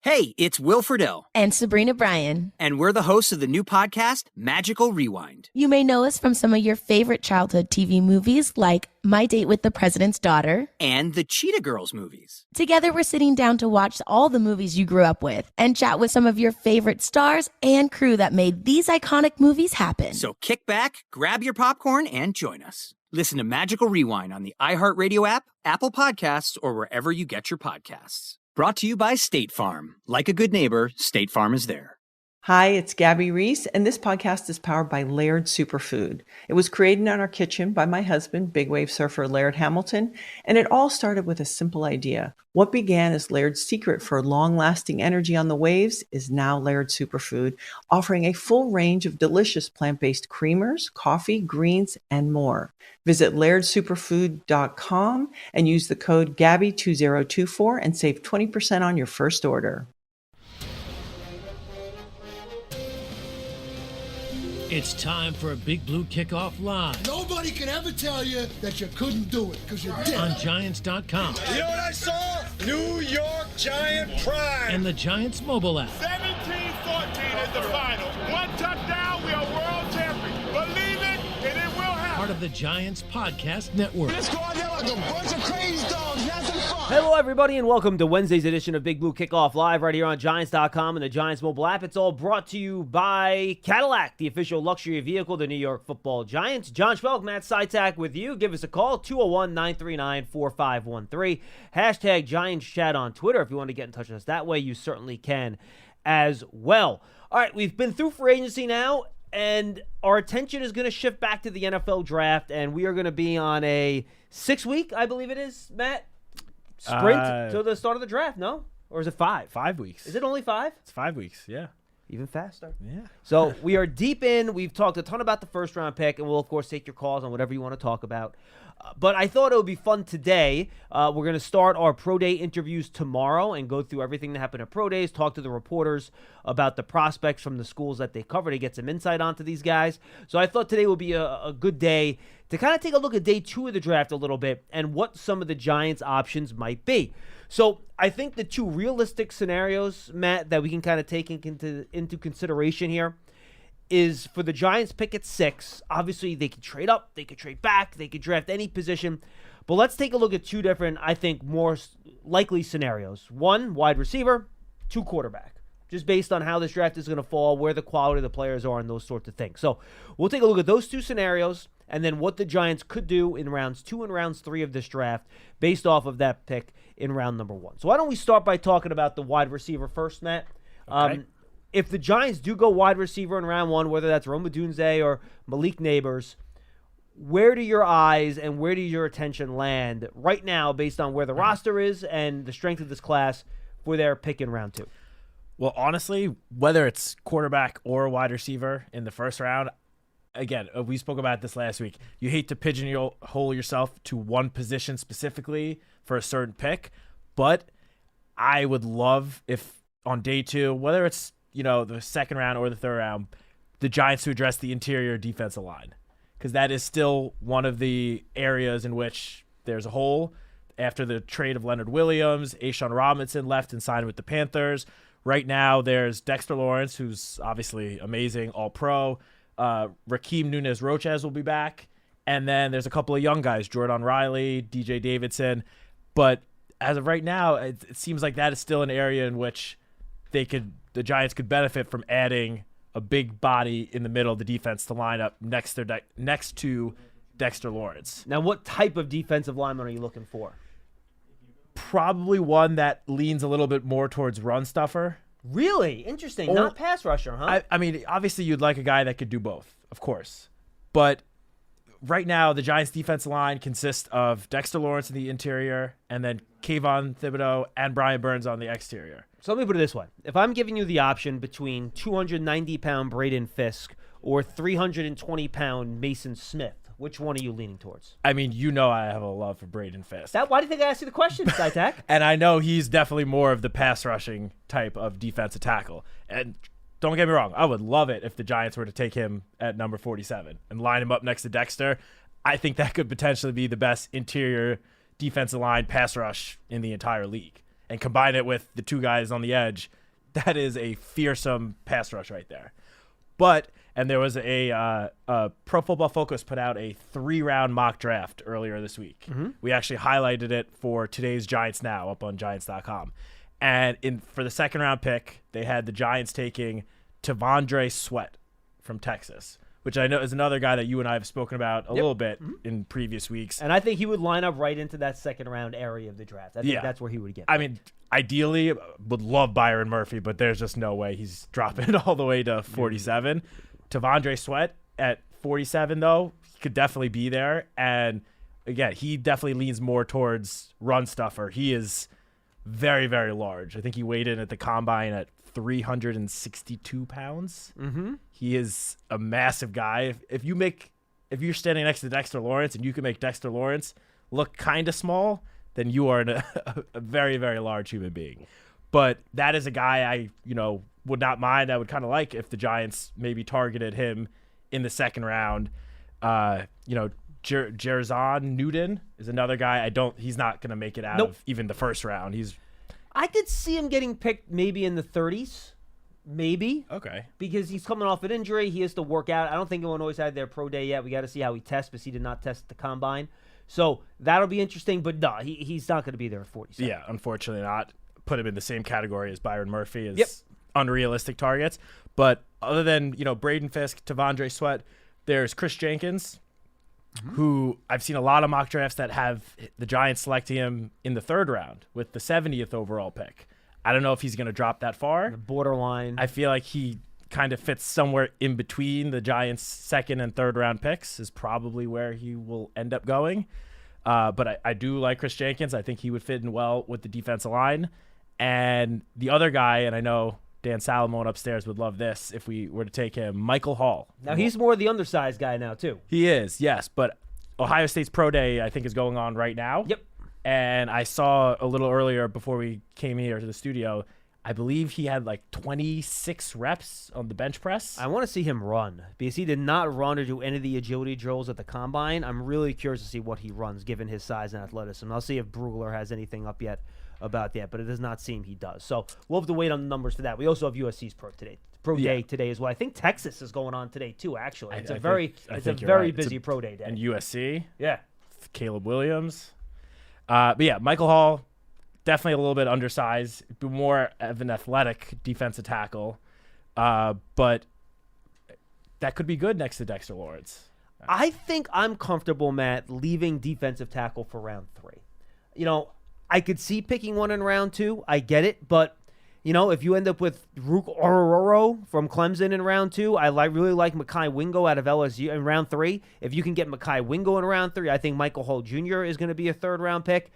Hey, it's Will Friedle. And Sabrina Bryan. And we're the hosts of the new podcast, Magical Rewind. You may know us from some of your favorite childhood TV movies like My Date with the President's Daughter and the Cheetah Girls movies. Together, we're sitting down to watch all the movies you grew up with and chat with some of your favorite stars and crew that made these iconic movies happen. So kick back, grab your popcorn, and join us. Listen to Magical Rewind on the iHeartRadio app, Apple Podcasts, or wherever you get your podcasts. Brought to you by State Farm. Like a good neighbor, State Farm is there. Hi, it's Gabby Reese, and this podcast is powered by Laird Superfood. It was created in our kitchen by my husband, big wave surfer Laird Hamilton, and it all started with a simple idea. What began as Laird's secret for long-lasting energy on the waves is now Laird Superfood, offering a full range of delicious plant-based creamers, coffee, greens, and more. Visit lairdsuperfood.com and use the code GABBY2024 and save 20% on your first order. It's time for a Big Blue Kickoff Live. Nobody can ever tell you that you couldn't do it, because you did. On Giants.com. You know what I saw? New York Giant Pride. And the Giants mobile app. 17-14 is the final. One touchdown, we are world champions. Believe it, and it will happen. Part of the Giants Podcast Network. Let's go out there like a bunch of crazy dogs. Have some fun. Hello, everybody, and welcome to Wednesday's edition of Big Blue Kickoff Live right here on Giants.com and the Giants mobile app. It's all brought to you by Cadillac, the official luxury vehicle of the New York Football Giants. John Schmeelk, Matt Citak with you. Give us a call, 201-939-4513. Hashtag Giants Chat on Twitter. If you want to get in touch with us that way, you certainly can as well. All right, we've been through free agency now, and our attention is going to shift back to the NFL draft, and we are going to be on a 6-week, I believe it is, Matt, sprint to the start of the draft, no? Or is it 5? 5 weeks. Is it only 5? It's 5 weeks, yeah. Even faster. Yeah. So we are deep in. We've talked a ton about the first-round pick, and we'll, of course, take your calls on whatever you want to talk about. But I thought it would be fun today. We're going to start our pro day interviews tomorrow and go through everything that happened at pro days, talk to the reporters about the prospects from the schools that they cover to get some insight onto these guys. So I thought today would be a good day to kind of take a look at day 2 of the draft a little bit and what some of the Giants' options might be. So I think the 2 realistic scenarios, Matt, that we can kind of take into consideration here is for the Giants pick at 6. Obviously, they could trade up, they could trade back, they could draft any position. But let's take a look at 2 different, I think, more likely scenarios. 1, wide receiver, 2, quarterback. Just based on how this draft is going to fall, where the quality of the players are, and those sorts of things. So we'll take a look at those 2 scenarios and then what the Giants could do in rounds 2 and rounds 3 of this draft based off of that pick in round number 1. So why don't we start by talking about the wide receiver first, Matt? Okay. If the Giants do go wide receiver in round 1, whether that's Rome Odunze or Malik Neighbors, where do your eyes and where do your attention land right now based on where the roster is and the strength of this class for their pick in round 2? Well, honestly, whether it's quarterback or wide receiver in the first round, again, we spoke about this last week. You hate to pigeonhole yourself to one position specifically for a certain pick, but I would love if on day 2, whether it's the second round or the third round, the Giants to address the interior defensive line, because that is still one of the areas in which there's a hole. After the trade of Leonard Williams, A'Shawn Robinson left and signed with the Panthers. Right now, there's Dexter Lawrence, who's obviously amazing, all-pro. Rakeem Nunez-Roches will be back. And then there's a couple of young guys, Jordan Riley, DJ Davidson. But as of right now, it seems like that is still an area in which the Giants could benefit from adding a big body in the middle of the defense to line up next to Dexter Lawrence. Now, what type of defensive lineman are you looking for? Probably one that leans a little bit more towards run stuffer. Really? Interesting. Not pass rusher, huh? I mean, obviously you'd like a guy that could do both, of course. But right now, the Giants' defensive line consists of Dexter Lawrence in the interior and then Kayvon Thibodeau and Brian Burns on the exterior. So let me put it this way. If I'm giving you the option between 290-pound Braden Fisk or 320-pound Mason Smith, which one are you leaning towards? I mean, I have a love for Braden Fisk. Why do you think I asked you the question, Citak? And I know he's definitely more of the pass rushing type of defensive tackle. And don't get me wrong, I would love it if the Giants were to take him at number 47 and line him up next to Dexter. I think that could potentially be the best interior defensive line pass rush in the entire league. and combine it with the two guys on the edge, that is a fearsome pass rush right there. And there was a Pro Football Focus put out a 3-round mock draft earlier this week. Mm-hmm. We actually highlighted it for today's Giants Now up on Giants.com. And for the second-round pick, they had the Giants taking T'Vondre Sweat from Texas, which I know is another guy that you and I have spoken about a little bit in previous weeks. And I think he would line up right into that second-round area of the draft. I think that's where he would get. I mean, ideally, would love Byron Murphy, but there's just no way he's dropping all the way to 47. T'Vondre Sweat at 47, though, he could definitely be there. And, again, he definitely leans more towards run stuffer. He is very, very large. I think he weighed in at the combine at 362 pounds. Mm-hmm. He is a massive guy. If you're standing next to Dexter Lawrence and you can make Dexter Lawrence look kind of small, then you are a very, very large human being. But that is a guy I, would not mind. I would kind of like if the Giants maybe targeted him in the second round. Jerzon Newton is another guy. He's not going to make it out of even the first round. I could see him getting picked maybe in the 30s. Maybe. Okay. Because he's coming off an injury. He has to work out. I don't think Illinois had their pro day yet. We got to see how he tests, because he did not test at the combine. So that'll be interesting. But no, he's not going to be there at 47. Yeah, unfortunately not. Put him in the same category as Byron Murphy as unrealistic targets. But other than, Braden Fisk, T'Vondre Sweat, there's Chris Jenkins, who I've seen a lot of mock drafts that have the Giants selecting him in the third round with the 70th overall pick. I don't know if he's going to drop that far. The borderline. I feel like he kind of fits somewhere in between the Giants' second and third round picks is probably where he will end up going. But I do like Chris Jenkins. I think he would fit in well with the defensive line. And the other guy, and I know Dan Salomon upstairs would love this if we were to take him, Michael Hall. Now, he's more the undersized guy now, too. He is, yes. But Ohio State's Pro Day, I think, is going on right now. Yep. And I saw a little earlier before we came here to the studio, I believe he had like 26 reps on the bench press. I want to see him run, because he did not run or do any of the agility drills at the combine. I'm really curious to see what he runs, given his size and athleticism. I'll see if Brugler has anything up yet about that, but it does not seem he does. So we'll have to wait on the numbers for that. We also have USC's Pro Day today as well. I think Texas is going on today too, actually. It's a very busy Pro Day day. And USC. Yeah. Caleb Williams. But yeah, Michael Hall, definitely a little bit undersized, more of an athletic defensive tackle. But that could be good next to Dexter Lawrence. I think I'm comfortable, Matt, leaving defensive tackle for round 3. I could see picking one in round 2. I get it. But, if you end up with Rook Ororo from Clemson in round 2, I really like Mekhi Wingo out of LSU in round 3. If you can get Mekhi Wingo in round 3, I think Michael Hall Jr. is going to be a third-round pick.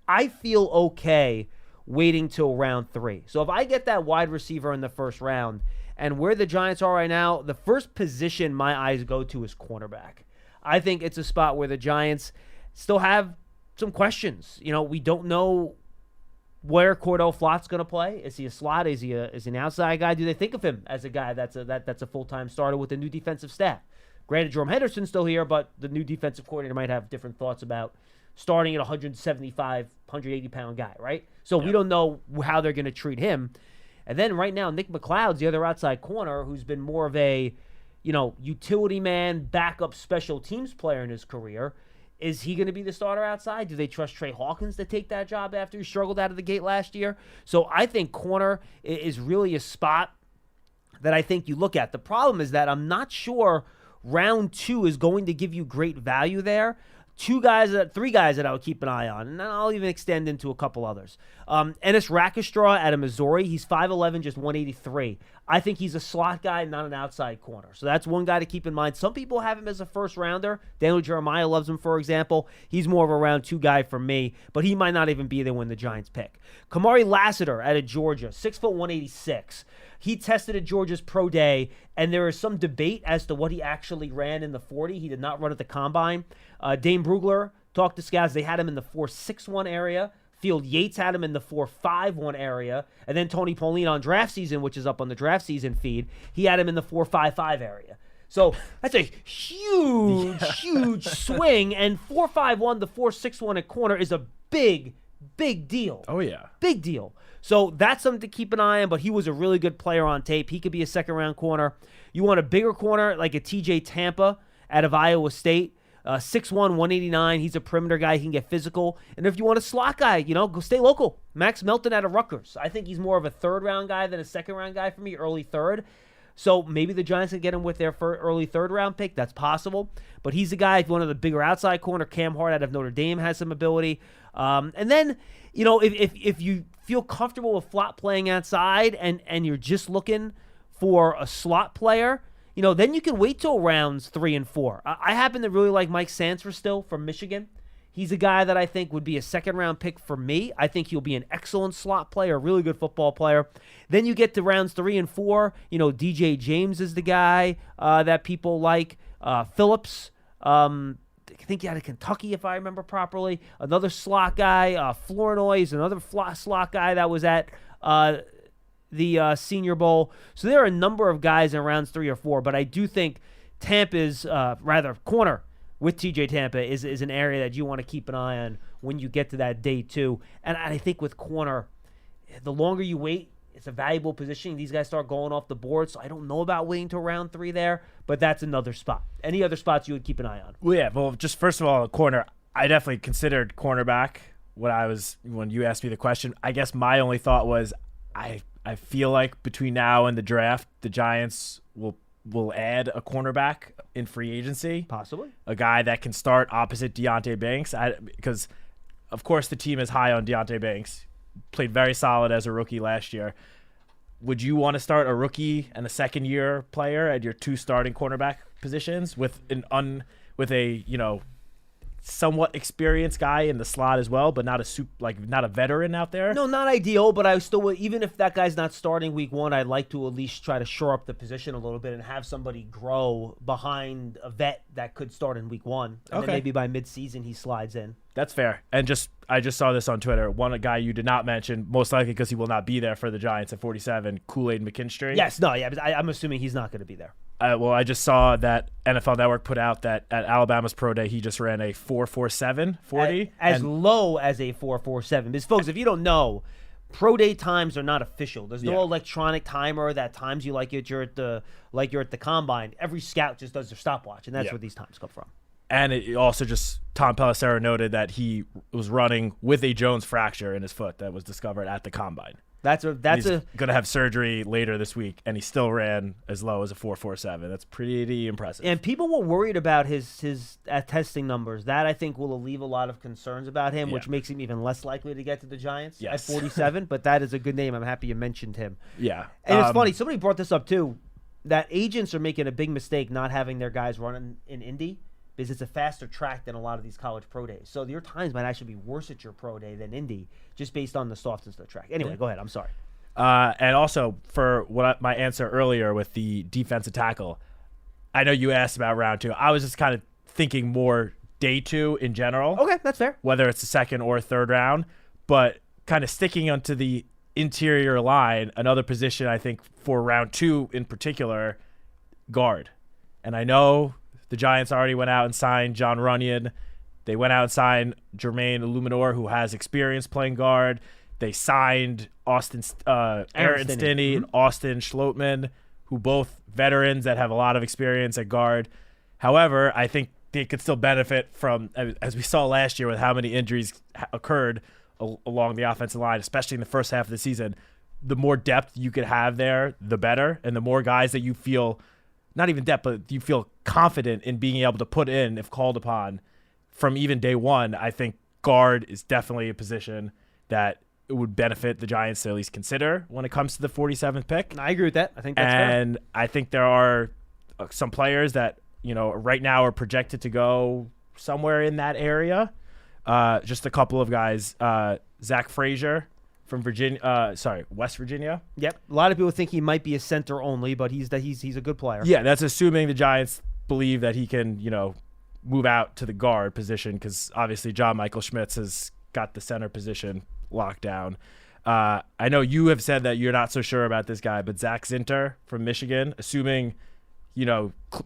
I feel okay waiting till round 3. So if I get that wide receiver in the first round, and where the Giants are right now, the first position my eyes go to is cornerback. I think it's a spot where the Giants still have some questions. We don't know where Cordell Flott's going to play. Is he a slot? Is he an outside guy? Do they think of him as a guy that's a full-time starter with a new defensive staff? Granted, Jerome Henderson's still here, but the new defensive coordinator might have different thoughts about starting at 175, 180-pound guy, right? So we don't know how they're going to treat him. And then right now, Nick McLeod's the other outside corner, who's been more of a, utility man, backup special teams player in his career. Is he going to be the starter outside? Do they trust Trey Hawkins to take that job after he struggled out of the gate last year? So I think corner is really a spot that I think you look at. The problem is that I'm not sure round 2 is going to give you great value there. 3 guys that I would keep an eye on, and I'll even extend into a couple others. Ennis Rakestraw out of Missouri. He's 5'11", just 183. I think he's a slot guy, not an outside corner. So that's one guy to keep in mind. Some people have him as a first-rounder. Daniel Jeremiah loves him, for example. He's more of a round 2 guy for me, but he might not even be there when the Giants pick. Kamari Lassiter out of Georgia, 6'1", 186. He tested at Georgia's Pro Day, and there is some debate as to what he actually ran in the 40. He did not run at the combine. Dane Brugler talked to scouts. They had him in the 4.61 area. Field Yates had him in the 4.51 area. And then Tony Pauline on draft season, which is up on the draft season feed, he had him in the 4.55 area. So that's a huge swing. And 4.51 to 4.61 at corner is a big big deal. Oh, yeah. Big deal. So that's something to keep an eye on, but he was a really good player on tape. He could be a second-round corner. You want a bigger corner like a TJ Tampa out of Iowa State. 6'1", 189. He's a perimeter guy. He can get physical. And if you want a slot guy, go stay local. Max Melton out of Rutgers. I think he's more of a third-round guy than a second-round guy for me, early third. So maybe the Giants can get him with their early third-round pick. That's possible. But he's a guy, if you want the bigger outside corner, Cam Hart out of Notre Dame has some ability. And then, if you feel comfortable with Flott playing outside and you're just looking for a slot player, then you can wait till rounds 3 and 4. I happen to really like Mike Sansfer still from Michigan. He's a guy that I think would be a second-round pick for me. I think he'll be an excellent slot player, a really good football player. Then you get to rounds 3 and 4. DJ James is the guy that people like. Phillips, I think he out of Kentucky, if I remember properly. Another slot guy. Flournoy is another slot guy that was at the Senior Bowl. So there are a number of guys in rounds 3 or 4, but I do think Tampa's, corner with TJ Tampa is an area that you want to keep an eye on when you get to that day 2. And I think with corner, the longer you wait, it's a valuable position. These guys start going off the board, so I don't know about waiting till round 3 there, but that's another spot. Any other spots you would keep an eye on? Well, yeah. Well, just first of all, corner, I definitely considered cornerback when you asked me the question. I guess my only thought was I feel like between now and the draft, the Giants will add a cornerback in free agency. Possibly. A guy that can start opposite Deonte Banks. Because, of course, the team is high on Deonte Banks. Played very solid as a rookie last year. Would you want to start a rookie and a second-year player at your 2 starting cornerback positions with a somewhat experienced guy in the slot as well, but not a veteran out there? No, not ideal, but I still would, even if that guy's not starting week 1, I'd like to at least try to shore up the position a little bit and have somebody grow behind a vet that could start in week 1. And then maybe by mid-season he slides in. That's fair. And I just saw this on Twitter. A guy you did not mention, most likely because he will not be there for the Giants at 47, Kool-Aid McKinstry. Yes, no, yeah, but I'm assuming he's not going to be there. I just saw that NFL Network put out that at Alabama's Pro Day, he just ran a 4.47 40. As low as a 4.47. Because, folks, if you don't know, Pro Day times are not official. There's no electronic timer that times you like you're at the combine. Every scout just does their stopwatch, and that's where these times come from. And it also Tom Pelissero noted that he was running with a Jones fracture in his foot that was discovered at the combine. He's going to have surgery later this week, and he still ran as low as a 4.47. That's pretty impressive. And people were worried about his testing numbers. That, I think, will alleviate a lot of concerns about him, which makes him even less likely to get to the Giants at 47. But that is a good name. I'm happy you mentioned him. Yeah. And it's funny. Somebody brought this up, too, that agents are making a big mistake not having their guys running in Indy, because it's a faster track than a lot of these college pro days. So your times might actually be worse at your pro day than Indy, just based on the softness of the track. Anyway, go ahead. I'm sorry. And also, for my answer earlier with the defensive tackle, I know you asked about round 2. I was just kind of thinking more day 2 in general. Okay, that's fair. Whether it's the second or third round. But kind of sticking onto the interior line, another position I think for round 2 in particular, guard. And I know the Giants already went out and signed John Runyon. They went out and signed Jermaine Illuminor, who has experience playing guard. They signed Aaron Stinney and Austin Schlottman, who both veterans that have a lot of experience at guard. However, I think they could still benefit from, as we saw last year with how many injuries occurred along the offensive line, especially in the first half of the season. The more depth you could have there, the better. And the more guys that you feel, not even depth, but you feel confident in being able to put in if called upon from even day 1, I think guard is definitely a position that it would benefit the Giants to at least consider when it comes to the 47th pick. I agree with that. I think that's fair. And I think there are some players that, right now are projected to go somewhere in that area. Just a couple of guys. Zach Frazier from West Virginia. Yep. A lot of people think he might be a center only, but he's a good player. Yeah, that's assuming the Giants believe that he can, move out to the guard position, because obviously John Michael Schmitz has got the center position locked down. I know you have said that you're not so sure about this guy, but Zach Zinter from Michigan, assuming,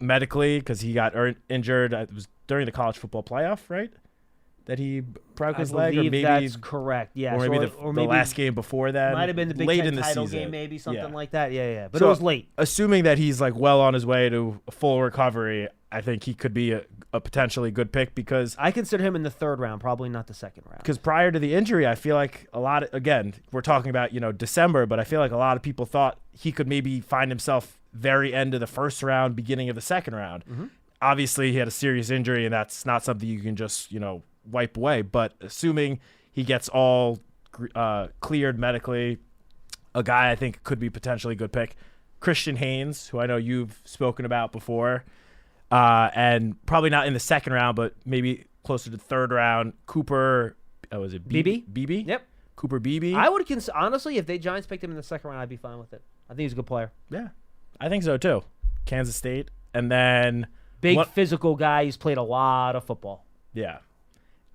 medically, because he got injured, it was during the college football playoff, right? that he broke his I leg, or believe maybe that's correct. Yeah, or maybe or the last game before that. Might have been the Big late Ten in the title season. game, maybe something Yeah. like that. Yeah. But So, it was late. Assuming that he's like well on his way to a full recovery, I think he could be a potentially good pick because I consider him in the 3rd round, probably not the 2nd round. Because prior to the injury, I feel like again, we're talking about, December, but I feel like a lot of people thought he could maybe find himself very end of the 1st round, beginning of the 2nd round. Mm-hmm. Obviously, he had a serious injury, and that's not something you can just, wipe away. But assuming he gets all cleared medically, a guy I think could be potentially a good pick. Christian Haynes, who I know you've spoken about before, and probably not in the 2nd round, but maybe closer to the 3rd round. Cooper, was it Beebe? Beebe? Yep. Cooper Beebe. I would honestly, if the Giants picked him in the 2nd round, I'd be fine with it. I think he's a good player. Yeah, I think so too. Kansas State, and then Big physical guy. He's played a lot of football. Yeah,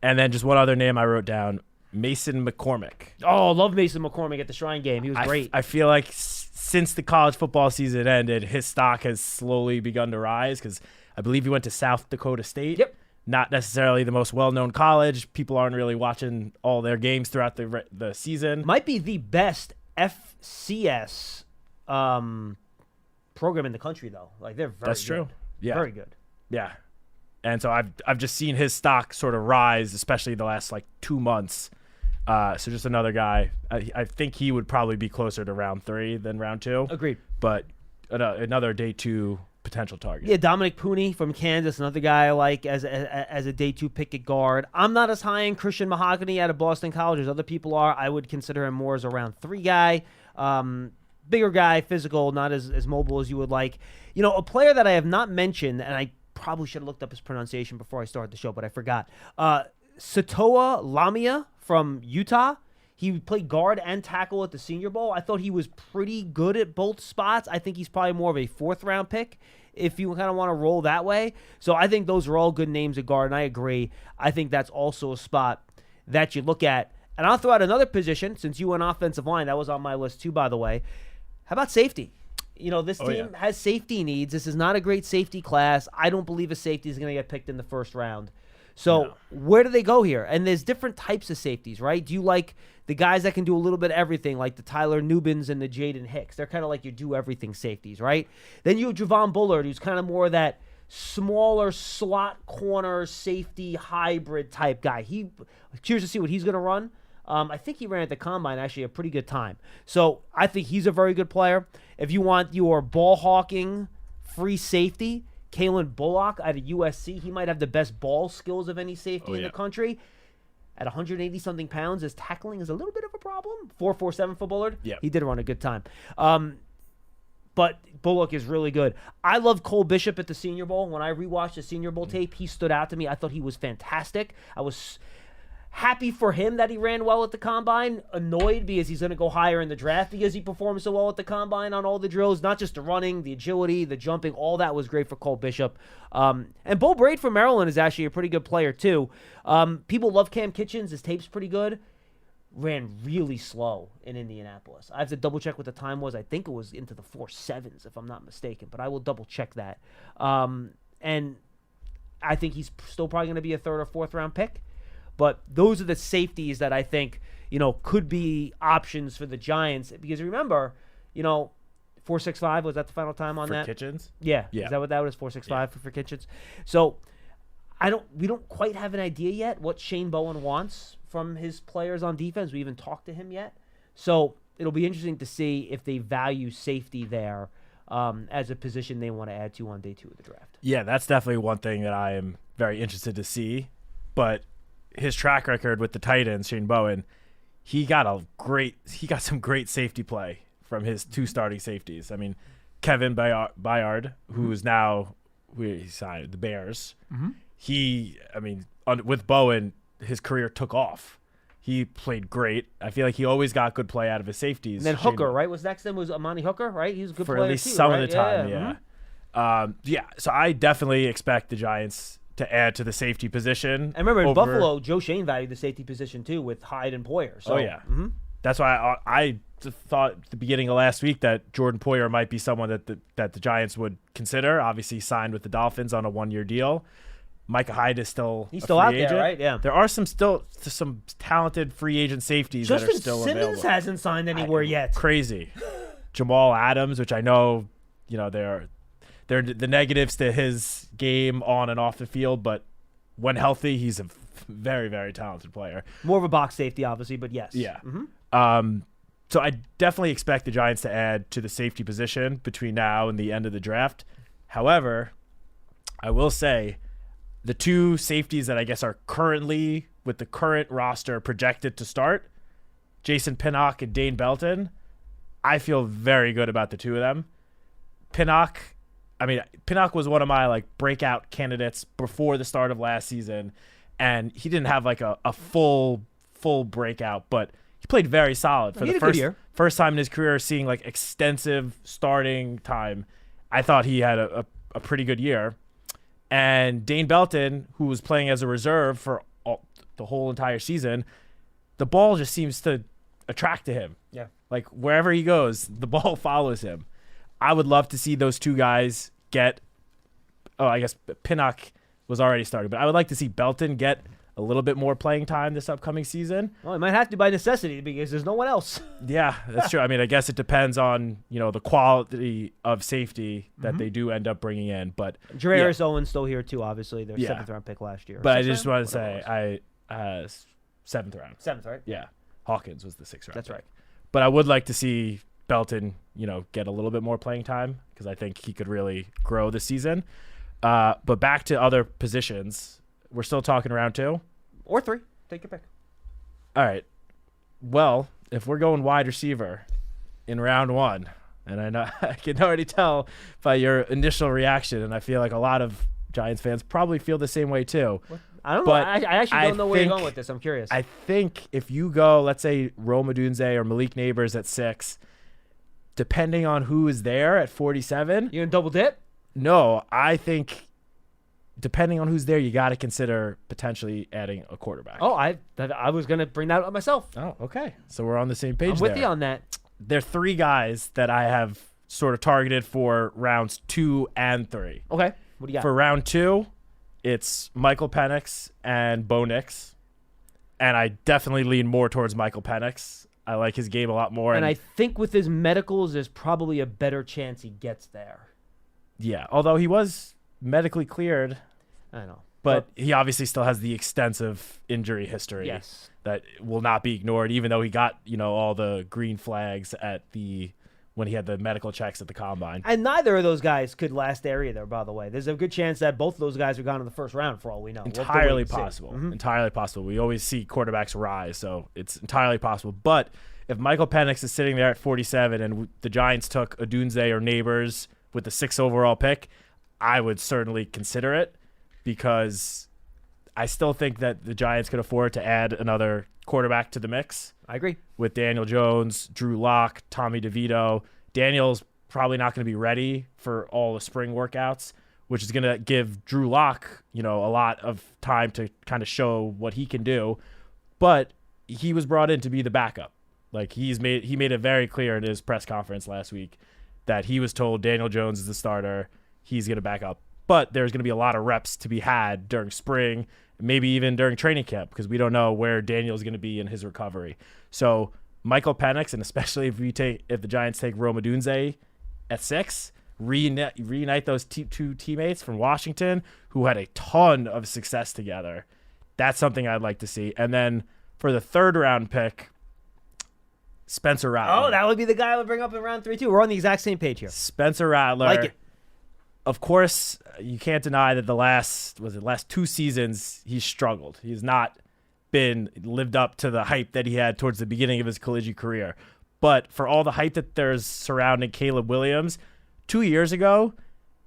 and then just one other name I wrote down: Mason McCormick. Oh, love Mason McCormick at the Shrine game. He was great. I feel like since the college football season ended, his stock has slowly begun to rise because I believe he went to South Dakota State. Yep. Not necessarily the most well-known college. People aren't really watching all their games throughout the season. Might be the best FCS program in the country, though. Like they're very That's true. good. Yeah. Very good. Yeah. And so I've just seen his stock sort of rise, especially the last 2 months. So just another guy. I think he would probably be closer to round 3 than round 2. Agreed. But another day 2 potential target. Yeah, Dominic Pooney from Kansas, another guy I like as a day 2 pick at guard. I'm not as high in Christian Mahogany out of Boston College as other people are. I would consider him more as a round 3 guy. Bigger guy, physical, not as mobile as you would like. A player that I have not mentioned, and I probably should have looked up his pronunciation before I started the show, but I forgot. Satoa Lamia from Utah. He played guard and tackle at the Senior Bowl. I thought he was pretty good at both spots. I think he's probably more of a 4th round pick if you kind of want to roll that way. So I think those are all good names at guard, and I agree. I think that's also a spot that you look at. And I'll throw out another position, since you went offensive line. That was on my list too, by the way. How about safety? This team has safety needs. This is not a great safety class. I don't believe a safety is going to get picked in the 1st round. So where do they go here? And there's different types of safeties, right? Do you like the guys that can do a little bit of everything, like the Tyler Nubins and the Jaden Hicks? They're kind of like your do-everything safeties, right? Then you have Javon Bullard, who's kind of more of that smaller slot corner safety hybrid type guy. Curious to see what he's going to run. I think he ran at the Combine actually a pretty good time. So I think he's a very good player. If you want your ball-hawking free safety, Kalen Bullock out of USC, he might have the best ball skills of any safety in the country. At 180-something pounds, his tackling is a little bit of a problem. 4.47 for Bullard. Yeah. He did run a good time. But Bullock is really good. I love Cole Bishop at the Senior Bowl. When I rewatched the Senior Bowl tape, he stood out to me. I thought he was fantastic. I was happy for him that he ran well at the Combine. Annoyed because he's going to go higher in the draft because he performed so well at the Combine on all the drills. Not just the running, the agility, the jumping. All that was great for Cole Bishop. And Bo Braid from Maryland is actually a pretty good player too. People love Cam Kitchens. His tape's pretty good. Ran really slow in Indianapolis. I have to double check what the time was. I think it was into the 4.7s if I'm not mistaken, but I will double check that. And I think he's still probably going to be a 3rd or 4th round pick. But those are the safeties that I think, could be options for the Giants. Because remember, 4.65, was that the final time on for that? Kitchens? Yeah. Yeah. Is that what that was? 4.65 for Kitchens? So we don't quite have an idea yet what Shane Bowen wants from his players on defense. We haven't talked to him yet. So it'll be interesting to see if they value safety there as a position they want to add to on day 2 of the draft. Yeah, that's definitely one thing that I am very interested to see. But his track record with the Titans, Shane Bowen, he got some great safety play from his 2 starting safeties. I mean, Kevin Byard, who is now he signed the Bears. Mm-hmm. With Bowen, his career took off. He played great. I feel like he always got good play out of his safeties. And then Hooker, right? Was next to him was Amani Hooker, right? He was a good for player at least too, some right? of the time. Yeah. Mm-hmm. So I definitely expect the Giants to add to the safety position. And remember, in Buffalo, Joe Shane valued the safety position too with Hyde and Poyer. So, That's why I thought at the beginning of last week that Jordan Poyer might be someone that the Giants would consider. Obviously, signed with the Dolphins on a 1-year deal. Micah Hyde is still He's a still free out there, agent. right? Yeah. There are some talented free agent safeties that are Justin still Simmons available. hasn't signed anywhere yet. Crazy. Jamal Adams, which I know, they're the negatives to his game on and off the field, but when healthy, he's a very, very talented player. More of a box safety, obviously, but yes. Yeah. Mm-hmm. So I definitely expect the Giants to add to the safety position between now and the end of the draft. However, I will say the two safeties that I guess are currently with the current roster projected to start, Jason Pinnock and Dane Belton, I feel very good about the two of them. Pinnock was one of my breakout candidates before the start of last season, and he didn't have a full breakout, but he played very solid for the first time in his career, seeing extensive starting time. I thought he had a pretty good year. And Dane Belton, who was playing as a reserve for the whole entire season, the ball just seems to attract to him. Yeah. Wherever he goes, the ball follows him. I would love to see those two guys get I guess Pinnock was already started, but I would like to see Belton get a little bit more playing time this upcoming season. Well, it might have to by necessity because there's no one else. Yeah, that's true. I mean, I guess it depends on, the quality of safety that they do end up bringing in. But Jararis Owens still here too, obviously. Their 7th round pick last year. But I just want to say, 7th round. 7th, right? Yeah. Hawkins was the 6th round. That's pick. right. But I would like to see Belton, get a little bit more playing time because I think he could really grow this season. But back to other positions. We're still talking round 2? Or 3. Take your pick. All right. Well, if we're going wide receiver in round 1, and I know I can already tell by your initial reaction, and I feel like a lot of Giants fans probably feel the same way too. I don't know. I actually don't know where you're going with this. I'm curious. I think if you go, let's say, Rome Odunze or Malik Neighbors at 6, depending on who is there at 47. You going to double dip? No, I think depending on who's there, you got to consider potentially adding a quarterback. Oh, I was going to bring that up myself. Oh, okay. So we're on the same page I'm with you on that. There are 3 guys that I have sort of targeted for rounds 2 and 3. Okay. What do you got? For round 2, it's Michael Penix and Bo Nix. And I definitely lean more towards Michael Penix. I like his game a lot more. And I think with his medicals, there's probably a better chance he gets there. Yeah, although he was medically cleared. I know. But he obviously still has the extensive injury history. Yes. That will not be ignored, even though he got, all the green flags when he had the medical checks at the combine. And neither of those guys could last there either, by the way. There's a good chance that both of those guys are gone in the first round for all we know. Entirely possible. Mm-hmm. Entirely possible. We always see quarterbacks rise, so it's entirely possible. But if Michael Penix is sitting there at 47 and the Giants took Odunze or Neighbors with the 6th overall pick, I would certainly consider it because I still think that the Giants could afford to add another quarterback to the mix. I agree. With Daniel Jones, Drew Lock, Tommy DeVito. Daniel's probably not going to be ready for all the spring workouts, which is going to give Drew Lock, a lot of time to kind of show what he can do. But he was brought in to be the backup. He made it very clear in his press conference last week that he was told Daniel Jones is the starter. He's going to back up. But there's going to be a lot of reps to be had during spring, maybe even during training camp, because we don't know where Daniel's going to be in his recovery. So Michael Penix, and especially if the Giants take Rome Odunze at 6, reunite those two teammates from Washington who had a ton of success together. That's something I'd like to see. And then for the 3rd round pick, Spencer Rattler. Oh, that would be the guy I would bring up in round 3 too. We're on the exact same page here. Spencer Rattler. Like it. Of course, you can't deny that the last 2 seasons he's struggled. He's not been lived up to the hype that he had towards the beginning of his collegiate career. But for all the hype that there's surrounding Caleb Williams, 2 years ago,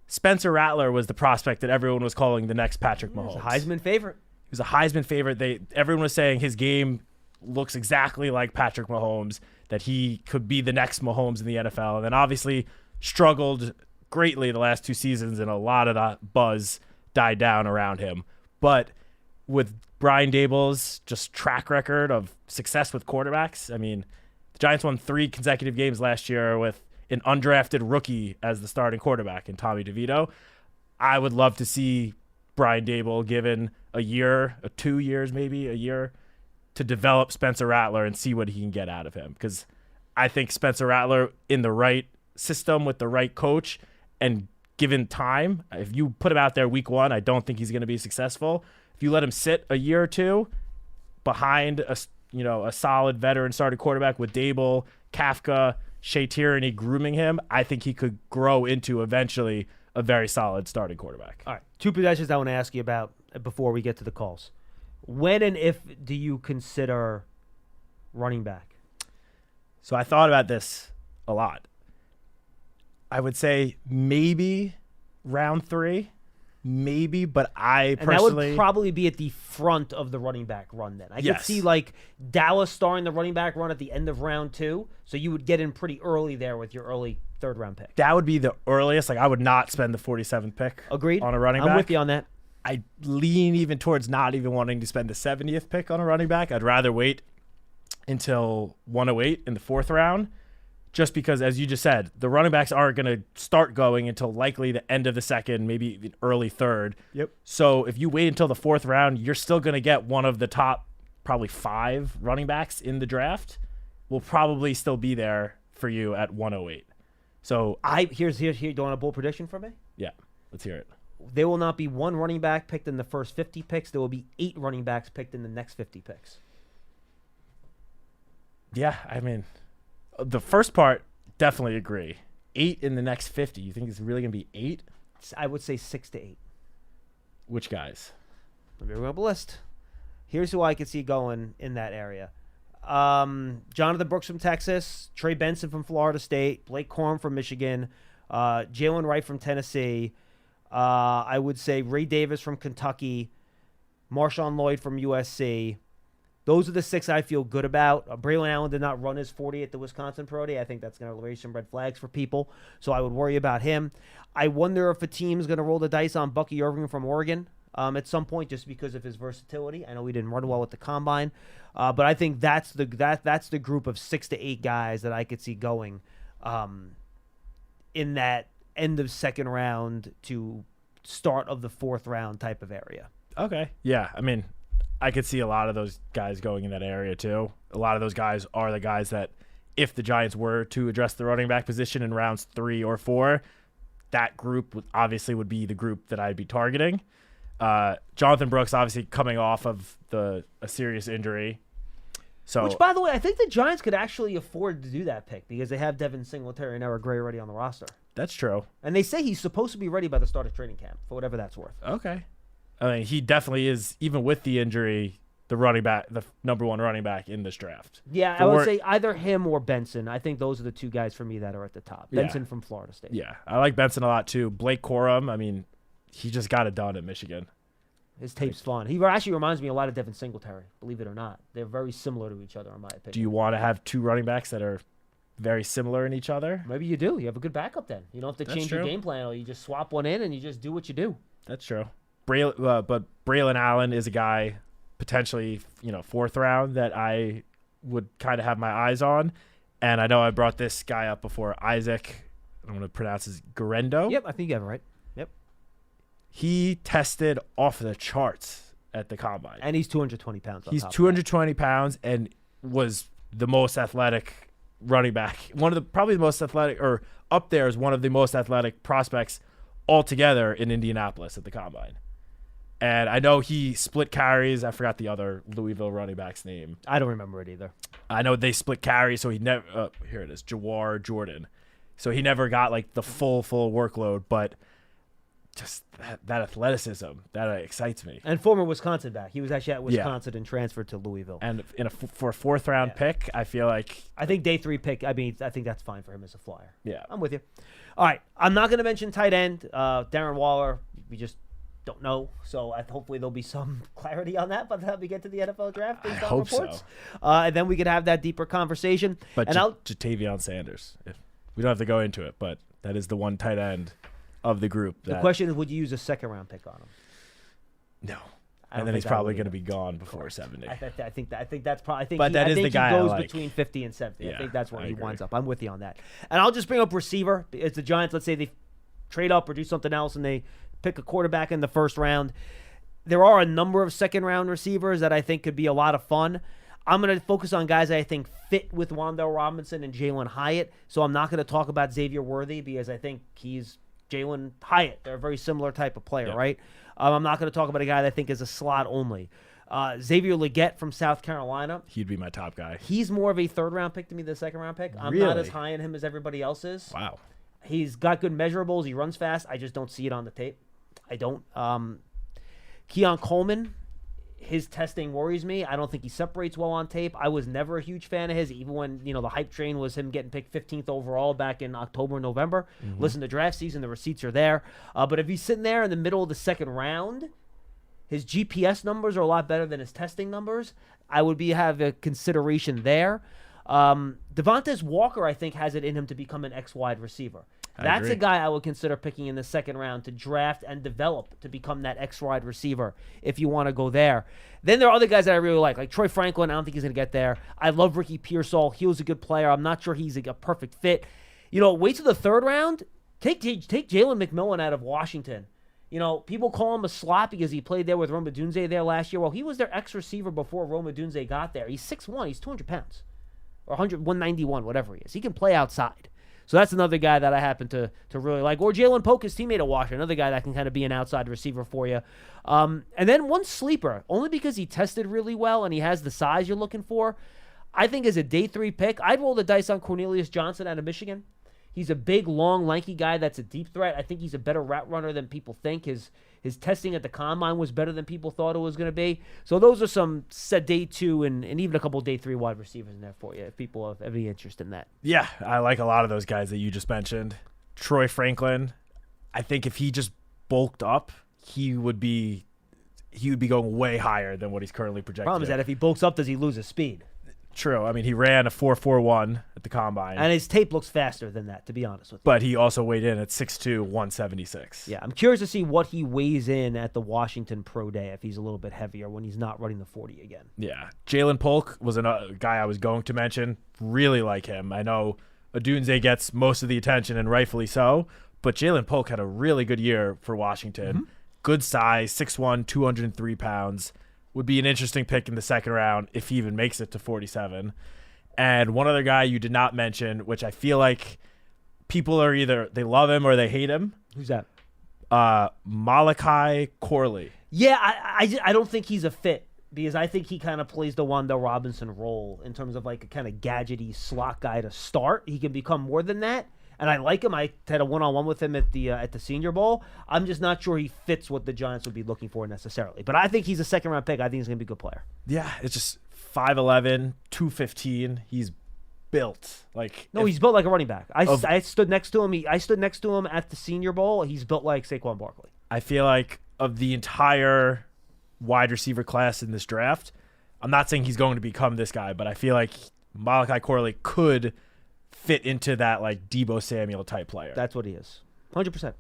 Spencer Rattler was the prospect that everyone was calling the next Patrick Mahomes. He was a Heisman favorite. He was a Heisman favorite. Everyone was saying his game looks exactly like Patrick Mahomes, that he could be the next Mahomes in the NFL. And then obviously struggled greatly the last 2 seasons, and a lot of the buzz died down around him. But with Brian Daboll's just track record of success with quarterbacks, I mean, the Giants won 3 consecutive games last year with an undrafted rookie as the starting quarterback in Tommy DeVito. I would love to see Brian Dable given a year, 2 years, maybe a year, to develop Spencer Rattler and see what he can get out of him. Because I think Spencer Rattler, in the right system with the right coach and given time, if you put him out there week 1, I don't think he's going to be successful. If you let him sit a year or two behind a solid veteran starting quarterback with Dable, Kafka, Shea Tierney grooming him, I think he could grow into eventually a very solid starting quarterback. All right, 2 possessions I want to ask you about before we get to the calls. When and if do you consider running back? So I thought about this a lot. I would say maybe round 3, maybe, but I personally... And that would probably be at the front of the running back run then. I could Yes. see like Dallas starting the running back run at the end of round 2, so you would get in pretty early there with your early third-round pick. That would be the earliest. Like, I would not spend the 47th pick Agreed. on a running back. I'm with you on that. I lean even towards not even wanting to spend the 70th pick on a running back. I'd rather wait until 108 in the 4th round, just because, as you just said, the running backs aren't going to start going until likely the end of the 2nd, maybe even early 3rd. Yep. So if you wait until the 4th round, you're still going to get one of the top probably 5 running backs in the draft will probably still be there for you at 108. So Here's do you want a bold prediction for me? yeah, let's hear it. There will not be one running back picked in the first 50 picks. There will be 8 running backs picked in the next 50 picks. Yeah, I mean, the first part, definitely agree. 8 in the next 50. You think it's really going to be 8? I would say 6 to 8. Which guys? Let me bring up a list. Here's who I could see going in that area. Jonathan Brooks from Texas, Trey Benson from Florida State, Blake Corum from Michigan, Jalen Wright from Tennessee. I would say Ray Davis from Kentucky, Marshawn Lloyd from USC. Those are the 6 I feel good about. Braylon Allen did not run his 40 at the Wisconsin Pro Day. I think that's going to raise some red flags for people, so I would worry about him. I wonder if a team's going to roll the dice on Bucky Irving from Oregon at some point, just because of his versatility. I know he didn't run well with the combine, but I think that's the group of 6 to 8 guys that I could see going in that end of 2nd round to start of the 4th round type of area. Okay. Yeah, I mean, I could see a lot of those guys going in that area too. A lot of those guys are the guys that, if the Giants were to address the running back position in rounds 3 or 4, that group would be the group that I'd be targeting. Jonathan Brooks obviously coming off of a serious injury. So, which, by the way, I think the Giants could actually afford to do that pick because they have Devin Singletary and Eric Gray already on the roster. That's true. And they say he's supposed to be ready by the start of training camp, for whatever that's worth. Okay. I mean, he definitely is, even with the injury, the number 1 running back in this draft. Yeah, I would say either him or Benson. I think those are the 2 guys for me that are at the top. Benson from Florida State. Yeah, I like Benson a lot too. Blake Corum, I mean, he just got it done at Michigan. His tape's fun. He actually reminds me a lot of Devin Singletary, believe it or not. They're very similar to each other, in my opinion. Do you want to have 2 running backs that are very similar in each other? Maybe you do. You have a good backup then. You don't have to change your game plan, or you just swap one in and you just do what you do. That's true. But Braylon Allen is a guy potentially, 4th round that I would kind of have my eyes on. And I know I brought this guy up before, Isaac. I'm going to pronounce his Guerendo. Yep, I think you have it right. Yep. He tested off the charts at the combine. And he's 220 pounds. He's 220 pounds and was the most athletic running back. Probably the most athletic, or up there as one of the most athletic prospects altogether in Indianapolis at the combine. And I know he split carries. I forgot the other Louisville running back's name. I don't remember it either. I know they split carries, so he never. Here it is, Jawar Jordan. So he never got like the full workload, but just that athleticism that excites me. And former Wisconsin back. He was actually at Wisconsin and transferred to Louisville. And for a 4th round pick, I feel like day 3 pick. I mean, I think that's fine for him as a flyer. Yeah, I'm with you. All right, I'm not going to mention tight end Darren Waller. We just don't know, so hopefully there'll be some clarity on that by the time we get to the NFL draft based on reports. So. And then we could have that deeper conversation. But Jatavion Sanders, we don't have to go into it, but that is the one tight end of the group. The question is, would you use a 2nd round pick on him? No. And then he's probably going to be gone before 70. I think that's probably. But that is the guy he goes I like. Between 50 and 70. Yeah, I think that's where he agree. winds up. I'm with you on that. And I'll just bring up receiver. It's the Giants. Let's say they trade up or do something else, and they pick a quarterback in the first round. There are a number of second-round receivers that I think could be a lot of fun. I'm going to focus on guys that I think fit with Wan'Dale Robinson and Jalen Hyatt. So I'm not going to talk about Xavier Worthy because I think he's Jalen Hyatt. They're a very similar type of player, right? I'm not going to talk about a guy that I think is a slot only. Xavier Legette from South Carolina. He'd be my top guy. He's more of a third-round pick to me than a second-round pick. I'm not as high on him as everybody else is. Wow. He's got good measurables. He runs fast. I just don't see it on the tape. I don't. Keon Coleman, his testing worries me. I don't think he separates well on tape. I was never a huge fan of his, even when the hype train was him getting picked 15th overall back in October, November. Listen to draft season, the receipts are there. But if he's sitting there in the middle of the second round, his GPS numbers are a lot better than his testing numbers. I would have a consideration there. Devontae Walker, I think, has it in him to become an X-wide receiver. That's a guy I would consider picking in the second round to draft and develop to become that X-wide receiver if you want to go there. Then there are other guys that I really like Troy Franklin. I don't think he's going to get there. I love Ricky Pearsall. He was a good player. I'm not sure he's a perfect fit. Wait till the third round. Take Jalen McMillan out of Washington. People call him a slot because he played there with Rome Odunze there last year. Well, he was their X-receiver before Rome Odunze got there. He's 6'1". He's 200 pounds. Or 191, whatever he is. He can play outside. So that's another guy that I happen to really like. Or Jalen Polk, his teammate at Washington, another guy that can kind of be an outside receiver for you. And then one sleeper, only because he tested really well and he has the size you're looking for. I think as a day 3 pick, I'd roll the dice on Cornelius Johnson out of Michigan. He's a big, long, lanky guy that's a deep threat. I think he's a better route runner than people think. His testing at the combine was better than people thought it was going to be. So those are some set day 2 and even a couple day 3 wide receivers in there for you if people have any interest in that. Yeah, I like a lot of those guys that you just mentioned. Troy Franklin, I think if he just bulked up, he would be going way higher than what he's currently projected. Problem is that if he bulks up, does he lose his speed? True. I mean, he ran a 4.41 at the combine. And his tape looks faster than that, to be honest with you. But he also weighed in at 6'2", 176. Yeah, I'm curious to see what he weighs in at the Washington Pro Day if he's a little bit heavier when he's not running the 40 again. Yeah. Jalen Polk was another guy I was going to mention. Really like him. I know Odunze gets most of the attention, and rightfully so, but Jalen Polk had a really good year for Washington. Good size, 6'1", 203 pounds. Would be an interesting pick in the second round if he even makes it to 47. And one other guy you did not mention, which I feel like people are either they love him or they hate him. Who's that? Malachi Corley. Yeah, I don't think he's a fit because I think he kind of plays the Wan'Dale Robinson role in terms of like a kind of gadgety slot guy to start. He can become more than that. And I like him. I had a one-on-one with him at the Senior Bowl. I'm just not sure he fits what the Giants would be looking for necessarily. But I think he's a second-round pick. I think he's going to be a good player. Yeah, it's just 5'11", 215. He's built he's built like a running back. I stood next to him. I stood next to him at the Senior Bowl. He's built like Saquon Barkley. I feel like of the entire wide receiver class in this draft, I'm not saying he's going to become this guy, but I feel like Malachi Corley could fit into that like Deebo Samuel type player. That's what he is. 100%.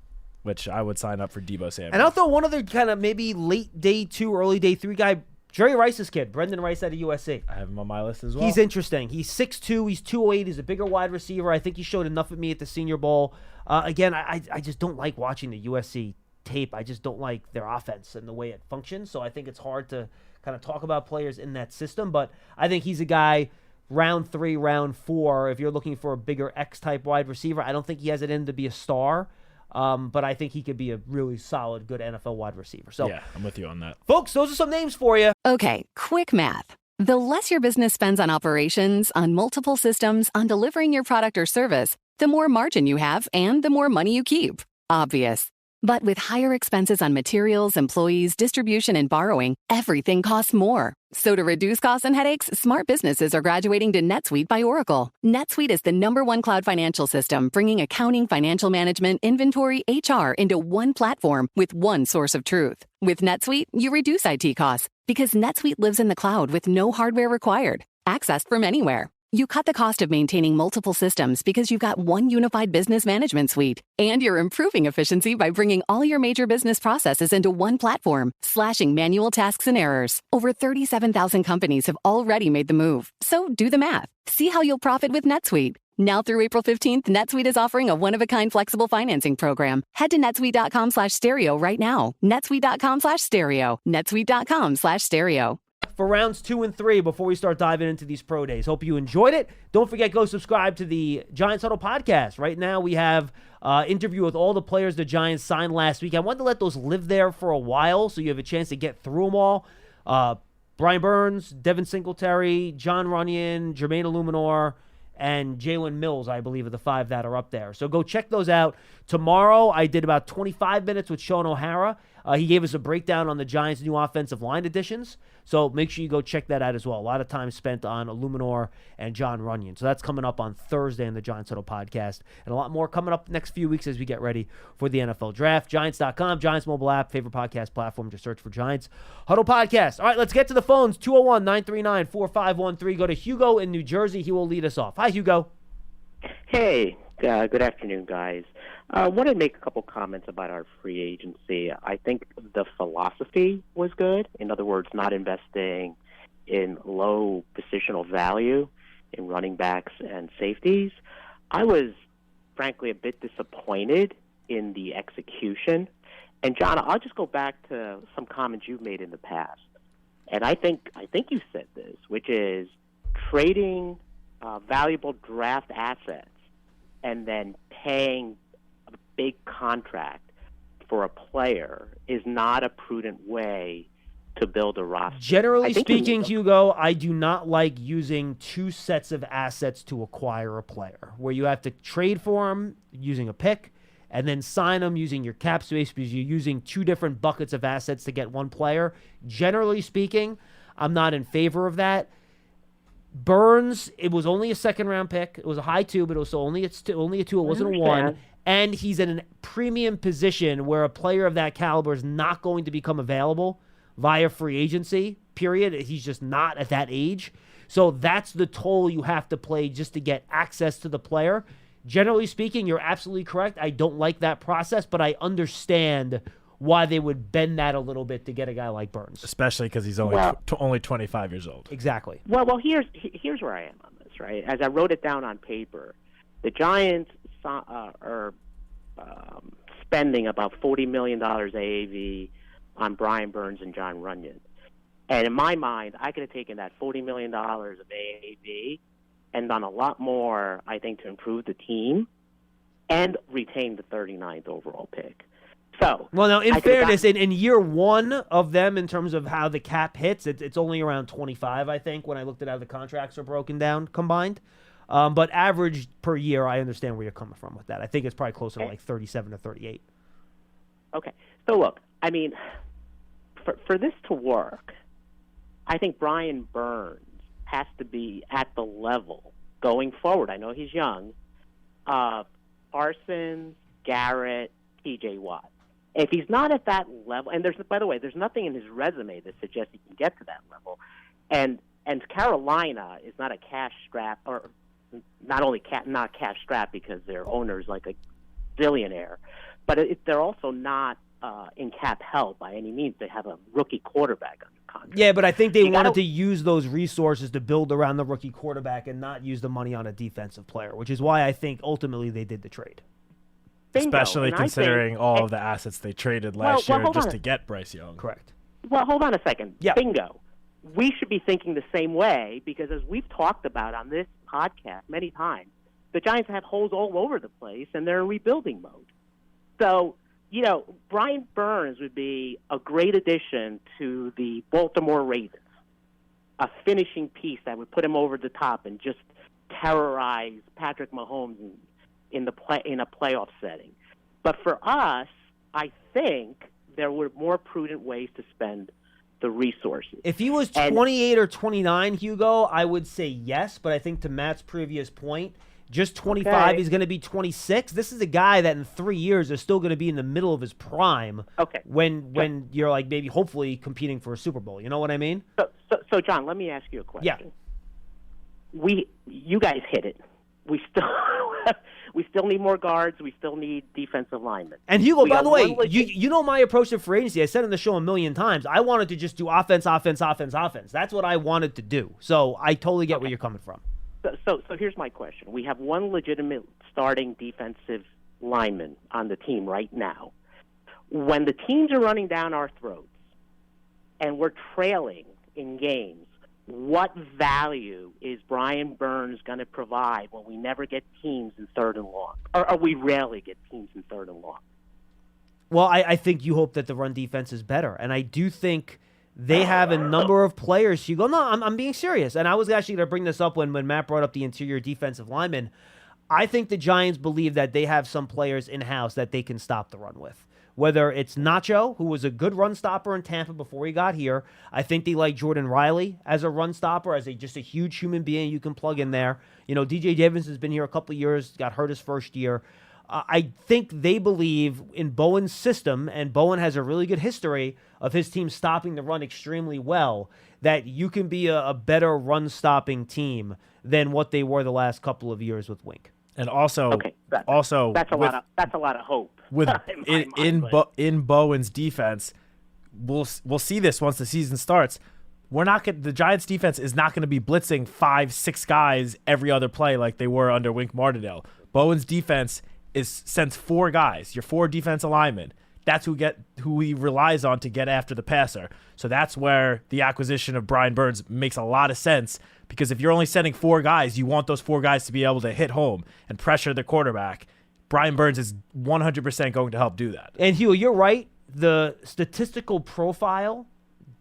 Which I would sign up for Deebo Samuel. And I'll throw one other kind of maybe late day 2, early day 3 guy, Jerry Rice's kid, Brendan Rice out of USC. I have him on my list as well. He's interesting. He's 6'2", he's 208, he's a bigger wide receiver. I think he showed enough of me at the Senior Bowl. Again, I just don't like watching the USC tape. I just don't like their offense and the way it functions. So I think it's hard to kind of talk about players in that system. But I think he's a guy round 3, round 4, if you're looking for a bigger X-type wide receiver. I don't think he has it in to be a star, but I think he could be a really solid, good NFL wide receiver. So, yeah, I'm with you on that. Folks, those are some names for you. Okay, quick math. The less your business spends on operations, on multiple systems, on delivering your product or service, the more margin you have and the more money you keep. Obvious. But with higher expenses on materials, employees, distribution, and borrowing, everything costs more. So to reduce costs and headaches, smart businesses are graduating to NetSuite by Oracle. NetSuite is the #1 cloud financial system, bringing accounting, financial management, inventory, HR into one platform with one source of truth. With NetSuite, you reduce IT costs because NetSuite lives in the cloud with no hardware required, accessed from anywhere. You cut the cost of maintaining multiple systems because you've got one unified business management suite. And you're improving efficiency by bringing all your major business processes into one platform, slashing manual tasks and errors. Over 37,000 companies have already made the move. So do the math. See how you'll profit with NetSuite. Now through April 15th, NetSuite is offering a one-of-a-kind flexible financing program. Head to netsuite.com/stereo right now. netsuite.com/stereo. netsuite.com/stereo. For rounds 2 and 3 before we start diving into these pro days. Hope you enjoyed it. Don't forget, go subscribe to the Giants Huddle podcast. Right now we have interview with all the players the Giants signed last week. I wanted to let those live there for a while so you have a chance to get through them all. Brian Burns, Devin Singletary, John Runyon, Jermaine Illuminor, and Jalen Mills, I believe, are the 5 that are up there. So go check those out. Tomorrow, I did about 25 minutes with Sean O'Hara. He gave us a breakdown on the Giants' new offensive line additions. So make sure you go check that out as well. A lot of time spent on Illuminor and John Runyon. So that's coming up on Thursday in the Giants Huddle podcast. And a lot more coming up next few weeks as we get ready for the NFL Draft. Giants.com, Giants mobile app, favorite podcast platform. Just search for Giants Huddle Podcast. All right, let's get to the phones. 201-939-4513. Go to Hugo in New Jersey. He will lead us off. Hi, Hugo. Hey, good afternoon, guys. I want to make a couple comments about our free agency. I think the philosophy was good. In other words, not investing in low positional value in running backs and safeties. I was, frankly, a bit disappointed in the execution. And, John, I'll just go back to some comments you've made in the past. And I think you said this, which is trading valuable draft assets and then paying a big contract for a player is not a prudent way to build a roster. Generally speaking, Hugo, I do not like using 2 sets of assets to acquire a player, where you have to trade for them using a pick and then sign them using your cap space because you're using 2 different buckets of assets to get one player. Generally speaking, I'm not in favor of that. Burns, it was only a second-round pick. It was a high 2, but it was only a 2. It wasn't a 1. And he's in a premium position where a player of that caliber is not going to become available via free agency, period. He's just not at that age. So that's the toll you have to play just to get access to the player. Generally speaking, you're absolutely correct. I don't like that process, but I understand why they would bend that a little bit to get a guy like Burns. Especially because he's only only 25 years old. Exactly. Well, here's where I am on this, right? As I wrote it down on paper, the Giants are spending about $40 million AAV on Brian Burns and John Runyon. And in my mind, I could have taken that $40 million of AAV and done a lot more, I think, to improve the team and retain the 39th overall pick. So, well, now, in fairness, in year 1 of them, in terms of how the cap hits, it's only around 25, I think, when I looked at how the contracts are broken down combined. But average per year, I understand where you're coming from with that. I think it's probably closer to like 37 or 38. Okay. So, look, I mean, for this to work, I think Brian Burns has to be at the level going forward. I know he's young. Parsons, Garrett, T.J. Watt. If he's not at that level, and by the way, there's nothing in his resume that suggests he can get to that level, and Carolina is not a cash strap, or not only not cash strap because their owner's like a billionaire, but they're also not in cap help by any means. They have a rookie quarterback under contract. Yeah, but I think they wanted to use those resources to build around the rookie quarterback and not use the money on a defensive player, which is why I think ultimately they did the trade. Bingo. Especially considering all of the assets they traded last year just to get Bryce Young. Correct. Well, hold on a second. Yeah. Bingo. We should be thinking the same way because as we've talked about on this podcast many times, the Giants have holes all over the place and they're in rebuilding mode. So, Brian Burns would be a great addition to the Baltimore Ravens, a finishing piece that would put him over the top and just terrorize Patrick Mahomes in a playoff setting. But for us, I think there were more prudent ways to spend the resources. If he was 28 or 29, Hugo, I would say yes. But I think to Matt's previous point, just 25, he's going to be 26. This is a guy that in 3 years is still going to be in the middle of his prime. Okay. When you're like maybe hopefully competing for a Super Bowl. You know what I mean? So John, let me ask you a question. Yeah. You guys hit it. We still need more guards. We still need defensive linemen. And Hugo, by the way, you know my approach to free agency. I said on the show a million times. I wanted to just do offense. That's what I wanted to do. So I totally get where you're coming from. So here's my question. We have one legitimate starting defensive lineman on the team right now. When the teams are running down our throats and we're trailing in games, what value is Brian Burns going to provide when we never get teams in third and long? Or we rarely get teams in third and long? Well, I think you hope that the run defense is better. And I do think they have a number of players. You go, no, I'm being serious. And I was actually going to bring this up when Matt brought up the interior defensive lineman. I think the Giants believe that they have some players in-house that they can stop the run with. Whether it's Nacho, who was a good run stopper in Tampa before he got here. I think they like Jordan Riley as a run stopper, as just a huge human being you can plug in there. You know, DJ Davis has been here a couple of years, got hurt his first year. I think they believe in Bowen's system, and Bowen has a really good history of his team stopping the run extremely well, that you can be a better run-stopping team than what they were the last couple of years with Wink. And also, that's a lot of hope. With in Bowen's defense, we'll see this once the season starts. The Giants defense is not going to be blitzing 5-6 guys every other play like they were under Wink Martindale. Bowen's defense sends 4 guys, your 4 defensive linemen. That's who he relies on to get after the passer. So that's where the acquisition of Brian Burns makes a lot of sense, because if you're only sending 4 guys, you want those 4 guys to be able to hit home and pressure the quarterback. Brian Burns is 100% going to help do that. And Hugh, you're right. The statistical profile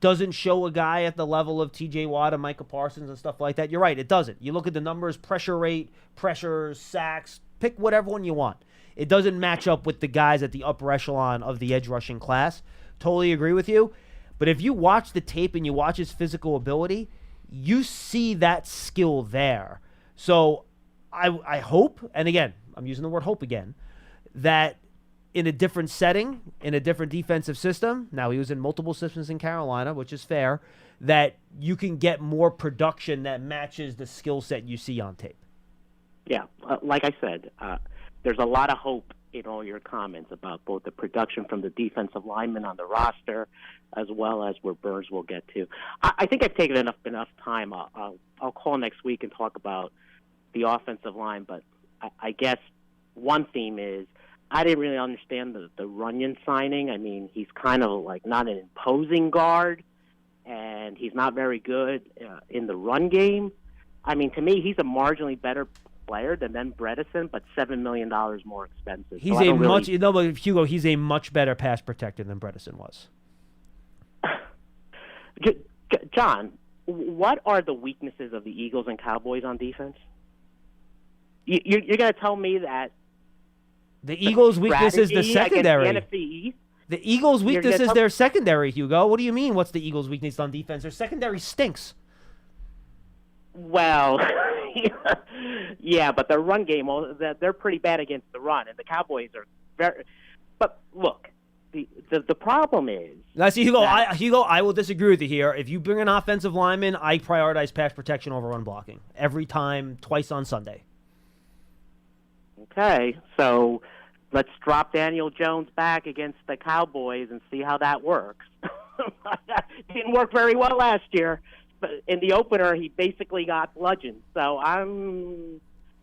doesn't show a guy at the level of TJ Watt and Micah Parsons and stuff like that. You're right, it doesn't. You look at the numbers, pressure rate, pressures, sacks, pick whatever one you want. It doesn't match up with the guys at the upper echelon of the edge rushing class. Totally agree with you. But if you watch the tape and you watch his physical ability, you see that skill there. So I hope, and again, I'm using the word hope again, that in a different setting, in a different defensive system, now he was in multiple systems in Carolina, which is fair, that you can get more production that matches the skill set you see on tape. Yeah, like I said, there's a lot of hope in all your comments about both the production from the defensive linemen on the roster as well as where Burns will get to. I think I've taken enough time. I'll call next week and talk about the offensive line, but I guess one theme is I didn't really understand the Runyon signing. I mean, he's kind of like not an imposing guard, and he's not very good in the run game. I mean, to me, he's a marginally better player than Bredesen, but $7 million more expensive. He's but Hugo, he's a much better pass protector than Bredesen was. John, what are the weaknesses of the Eagles and Cowboys on defense? You're going to tell me that the Eagles' weakness is the secondary. The NFC East? The Eagles' weakness is their secondary, Hugo. What do you mean, what's the Eagles' weakness on defense? Their secondary stinks. Well, yeah, but their run game, they're pretty bad against the run, and the Cowboys are very – but look, the problem is – Now, see, Hugo, I will disagree with you here. If you bring an offensive lineman, I prioritize pass protection over run blocking every time, twice on Sunday. Okay, so let's drop Daniel Jones back against the Cowboys and see how that works. It didn't work very well last year. But in the opener, he basically got bludgeoned. So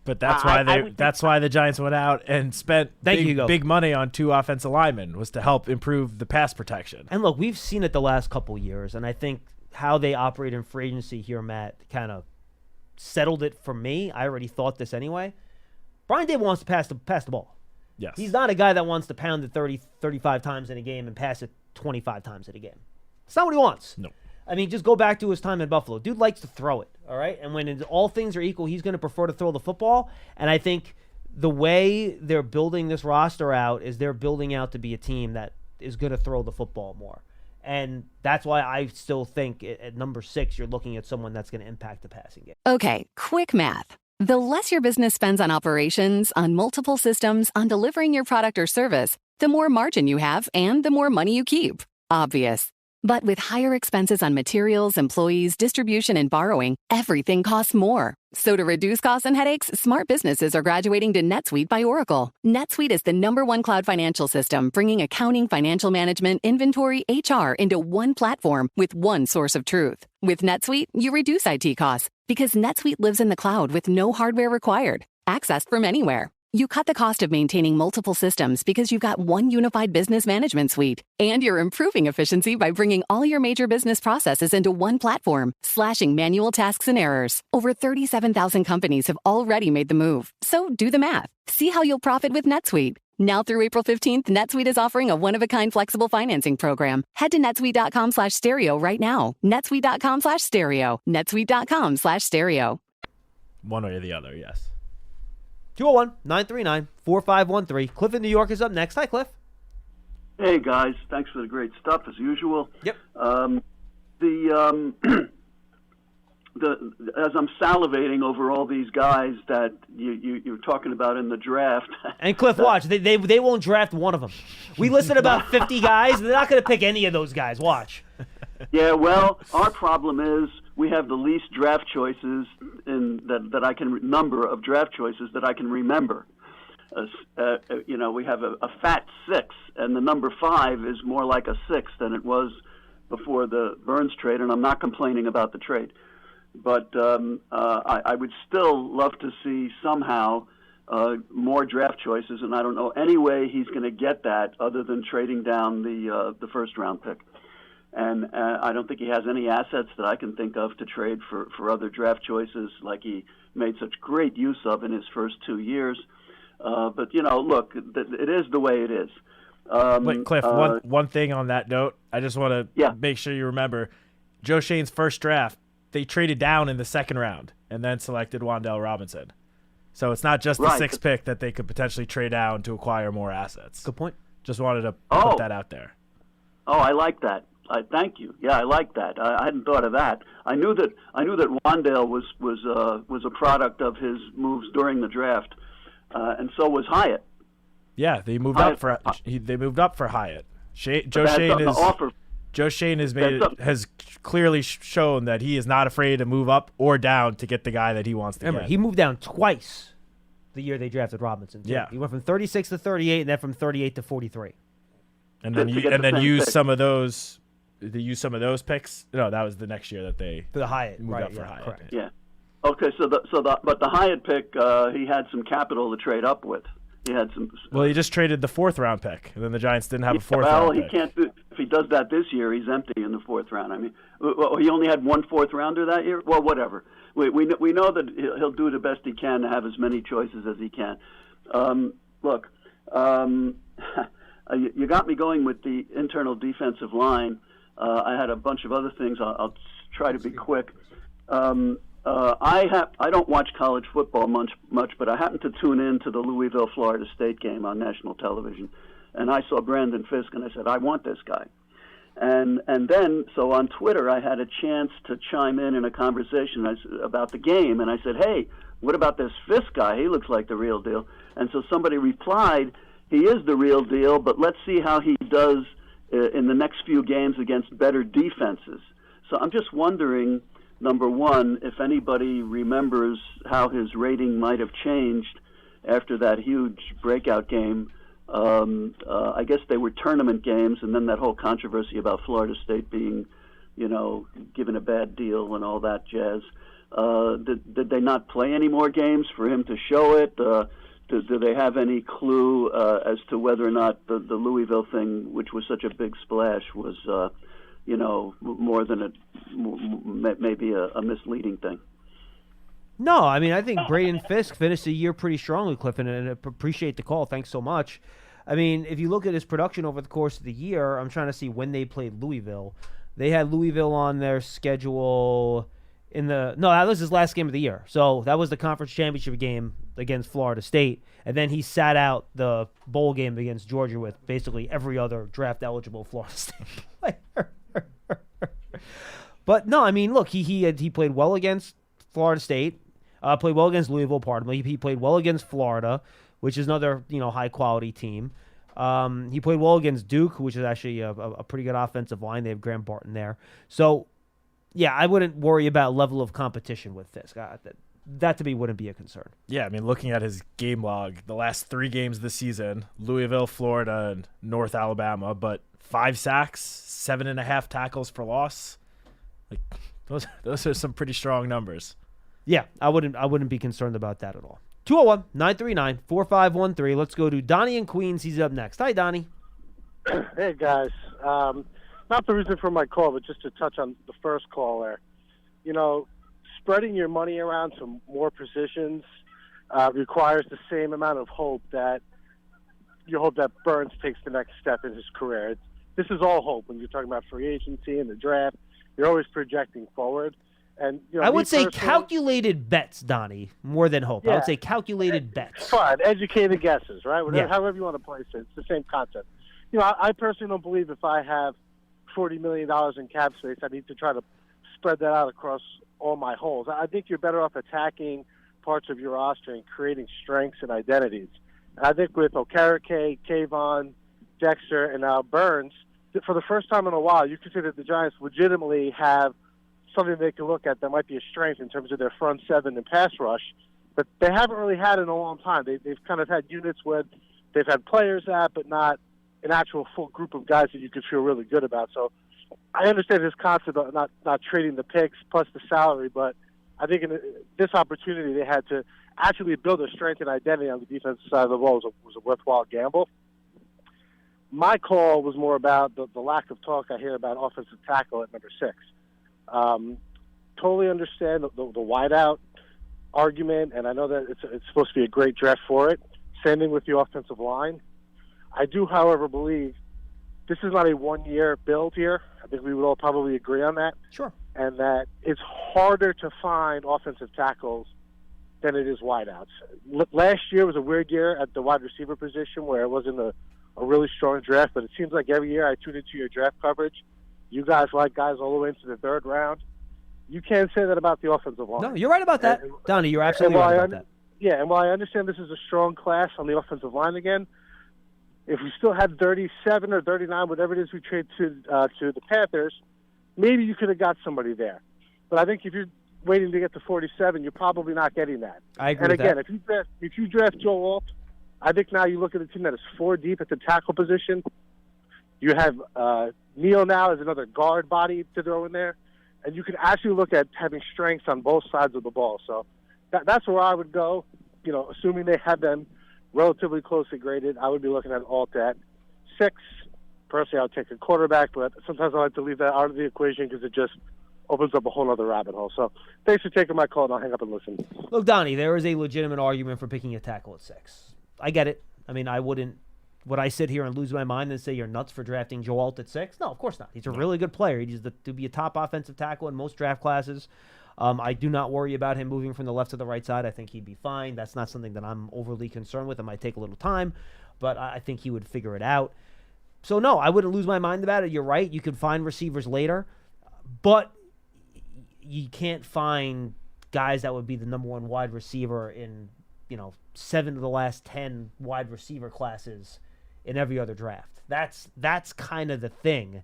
But that's why that's why the Giants went out and spent big money on 2 offensive linemen, was to help improve the pass protection. And look, we've seen it the last couple years, and I think how they operate in free agency here, Matt, kind of settled it for me. I already thought this anyway. Brian Dable wants to pass the ball. Yes. He's not a guy that wants to pound it 30, 35 times in a game and pass it 25 times in a game. It's not what he wants. No. I mean, just go back to his time in Buffalo. Dude likes to throw it, all right? And when all things are equal, he's going to prefer to throw the football. And I think the way they're building this roster out is they're building out to be a team that is going to throw the football more. And that's why I still think at number 6, you're looking at someone that's going to impact the passing game. Okay, quick math. The less your business spends on operations, on multiple systems, on delivering your product or service, the more margin you have and the more money you keep. Obvious. But with higher expenses on materials, employees, distribution, and borrowing, everything costs more. So to reduce costs and headaches, smart businesses are graduating to NetSuite by Oracle. NetSuite is the #1 cloud financial system, bringing accounting, financial management, inventory, HR into one platform with one source of truth. With NetSuite, you reduce IT costs because NetSuite lives in the cloud with no hardware required, accessed from anywhere. You cut the cost of maintaining multiple systems because you've got one unified business management suite. And you're improving efficiency by bringing all your major business processes into one platform, slashing manual tasks and errors. Over 37,000 companies have already made the move. So do the math. See how you'll profit with NetSuite. Now through April 15th, NetSuite is offering a one-of-a-kind flexible financing program. Head to netsuite.com/stereo right now. netsuite.com/stereo. netsuite.com/stereo. One way or the other, yes. 201-939-4513. Cliff in New York is up next. Hi, Cliff. Hey, guys. Thanks for the great stuff, as usual. Yep. As I'm salivating over all these guys that you're talking about in the draft. And Cliff, watch. They won't draft one of them. We listed about 50 guys. They're not going to pick any of those guys. Watch. Yeah, well, our problem is we have the least draft choices that I can number of draft choices that I can remember. We have a fat 6, and the number 5 is more like a 6 than it was before the Burns trade, and I'm not complaining about the trade. But I would still love to see somehow more draft choices, and I don't know any way he's going to get that other than trading down the first-round pick. And I don't think he has any assets that I can think of to trade for other draft choices like he made such great use of in his first 2 years. But, look, it is the way it is. Wait, Cliff, one thing on that note, I just want to make sure you remember, Joe Shane's first draft, they traded down in the second round and then selected Wan'Dale Robinson. So it's not just the 6th pick that they could potentially trade down to acquire more assets. Good point. Just wanted to put that out there. Oh, I like that. Thank you. Yeah, I like that. I hadn't thought of that. I knew that Wan'Dale was a product of his moves during the draft, and so was Hyatt. Yeah, they moved up for Hyatt. Joe Shane has clearly shown that he is not afraid to move up or down to get the guy that he wants to Remember, get. He moved down twice the year they drafted Robinson, too. Yeah. He went from 36 to 38 and then from 38 to 43. And then use some of those. They use some of those picks. No, that was the next year that they for the Hyatt moved up for Hyatt. Correct. Yeah. Okay, but the Hyatt pick, he had some capital to trade up with. He had some. Well, he just traded the 4th round pick, and then the Giants didn't have a 4th round pick. Well, he can't do. If he does that this year, he's empty in the 4th round. I mean, he only had one 4th rounder that year. Well, whatever. We know that he'll do the best he can to have as many choices as he can. Look, you got me going with the internal defensive line. I had a bunch of other things. I'll try to be quick. I don't watch college football much, but I happened to tune in to the Louisville, Florida State game on national television, and I saw Brandon Fisk, and I said, I want this guy. And then, so on Twitter, I had a chance to chime in a conversation about the game, and I said, hey, what about this Fisk guy? He looks like the real deal. And so somebody replied, he is the real deal, but let's see how he does in the next few games against better defenses. So I'm just wondering, number one, if anybody remembers how his rating might have changed after that huge breakout game. I guess they were tournament games, and then that whole controversy about Florida State being, given a bad deal and all that jazz. Did they not play any more games for him to show it? Do they have any clue as to whether or not the Louisville thing, which was such a big splash, was more than maybe a misleading thing? No, I mean, I think Braden Fisk finished the year pretty strongly, Cliff, and I appreciate the call. Thanks so much. I mean, if you look at his production over the course of the year, I'm trying to see when they played Louisville. They had Louisville on their schedule that was his last game of the year. So that was the conference championship game against Florida State. And then he sat out the bowl game against Georgia with basically every other draft-eligible Florida State player. But no, I mean, look, he played well against Florida State, played well against Louisville, pardon me. He played well against Florida, which is another, high-quality team. He played well against Duke, which is actually a pretty good offensive line. They have Graham Barton there. So, yeah, I wouldn't worry about level of competition with Fisk. That to me wouldn't be a concern. Yeah, I mean, looking at his game log, the last 3 games this season, Louisville, Florida, and North Alabama, but 5 sacks, 7.5 tackles for loss. Like those are some pretty strong numbers. Yeah, I wouldn't be concerned about that at all. 201-939-4513. Let's go to Donnie in Queens. He's up next. Hi, Donnie. Hey, guys. Not the reason for my call, but just to touch on the first caller. You know, spreading your money around to more positions requires the same amount of hope that Burns takes the next step in his career. This is all hope when you're talking about free agency and the draft. You're always projecting forward. And I would say calculated bets, Donnie, more than hope. Yeah. I would say calculated bets. Fine, educated guesses, right? However you want to place it, it's the same concept. You know, I personally don't believe if I have $40 million in cap space, I need to try to spread that out across all my holes. I think you're better off attacking parts of your roster and creating strengths and identities. And I think with Okereke, Kayvon, Dexter, and now Burns, for the first time in a while, you can see that the Giants legitimately have something they can look at that might be a strength in terms of their front seven and pass rush, but they haven't really had in a long time. They've kind of had units where they've had players at, but not an actual full group of guys that you could feel really good about. So I understand this concept of not trading the picks plus the salary, but I think in this opportunity they had to actually build a strength and identity on the defensive side of the ball was a worthwhile gamble. My call was more about the lack of talk I hear about offensive tackle at number 6. Totally understand the wideout argument, and I know that it's supposed to be a great draft for it. Same thing with the offensive line. I do, however, believe this is not a one-year build here. I think we would all probably agree on that. Sure. And that it's harder to find offensive tackles than it is wideouts. Last year was a weird year at the wide receiver position where it wasn't a really strong draft, but it seems like every year I tune into your draft coverage. You guys like guys all the way into the 3rd round. You can't say that about the offensive line. No, you're right about that. Donnie, you're absolutely right about that. Yeah, and while I understand this is a strong class on the offensive line again, if we still had 37 or 39, whatever it is we trade to the Panthers, maybe you could have got somebody there. But I think if you're waiting to get to 47, you're probably not getting that. I agree and with again, that. if you draft Joe Alt, I think now you look at a team that is 4 deep at the tackle position. You have Neal now as another guard body to throw in there. And you can actually look at having strengths on both sides of the ball. So that's where I would go. You know, assuming they have them relatively closely graded, I would be looking at Alt at 6. Personally, I would take a quarterback, but sometimes I like to leave that out of the equation because it just opens up a whole other rabbit hole. So thanks for taking my call, and I'll hang up and listen. Look, Donnie, there is a legitimate argument for picking a tackle at 6. I get it. I mean, would I sit here and lose my mind and say you're nuts for drafting Joe Alt at 6? No, of course not. He's a really good player. He's to be a top offensive tackle in most draft classes. I do not worry about him moving from the left to the right side. I think he'd be fine. That's not something that I'm overly concerned with. It might take a little time, but I think he would figure it out. So, no, I wouldn't lose my mind about it. You're right. You could find receivers later, but you can't find guys that would be the number 1 wide receiver in, 7 of the last 10 wide receiver classes in every other draft. That's kind of the thing.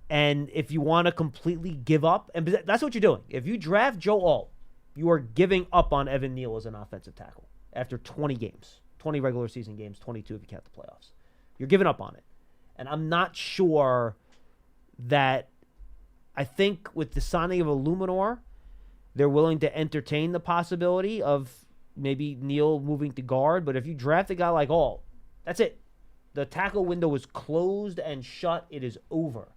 And if you want to completely give up, and that's what you're doing. If you draft Joe Alt, you are giving up on Evan Neal as an offensive tackle after 20 games, 20 regular season games, 22 if you count the playoffs. You're giving up on it. And I'm not sure that I think with the signing of Illuminor, they're willing to entertain the possibility of maybe Neal moving to guard. But if you draft a guy like Alt, that's it. The tackle window is closed and shut. It is over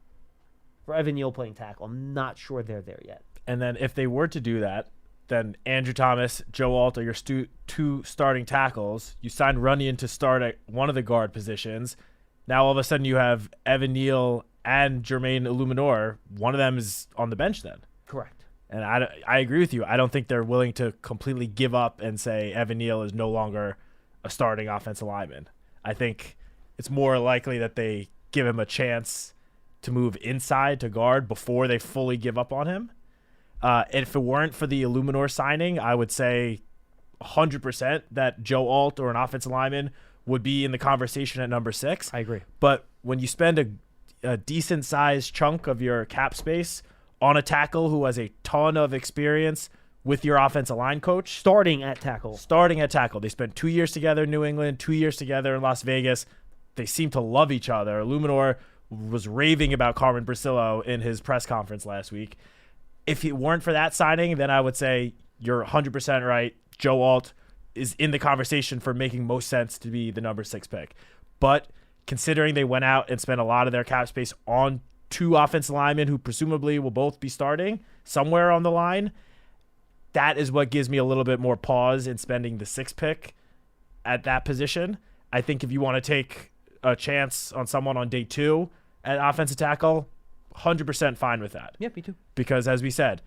for Evan Neal playing tackle. I'm not sure they're there yet. And then if they were to do that, then Andrew Thomas, Joe Alt are your 2 starting tackles. You sign Runyon to start at one of the guard positions. Now all of a sudden you have Evan Neal and Jermaine Illuminor. One of them is on the bench then. Correct. And I agree with you. I don't think they're willing to completely give up and say Evan Neal is no longer a starting offensive lineman. I think it's more likely that they give him a chance to move inside to guard before they fully give up on him. If it weren't for the Illuminor signing, I would say 100% that Joe Alt or an offensive lineman would be in the conversation at number 6. I agree. But when you spend a decent sized chunk of your cap space on a tackle who has a ton of experience with your offensive line coach. Starting at tackle. They spent 2 years together in New England, 2 years together in Las Vegas. They seem to love each other. Illuminor was raving about Carmen Brasillo in his press conference last week. If it weren't for that signing, then I would say you're 100% right. Joe Alt is in the conversation for making most sense to be the number 6 pick. But considering they went out and spent a lot of their cap space on 2 offensive linemen who presumably will both be starting somewhere on the line, that is what gives me a little bit more pause in spending the 6th pick at that position. I think if you want to take a chance on someone on day 2 at offensive tackle, 100% fine with that. Yeah, me too. Because as we said,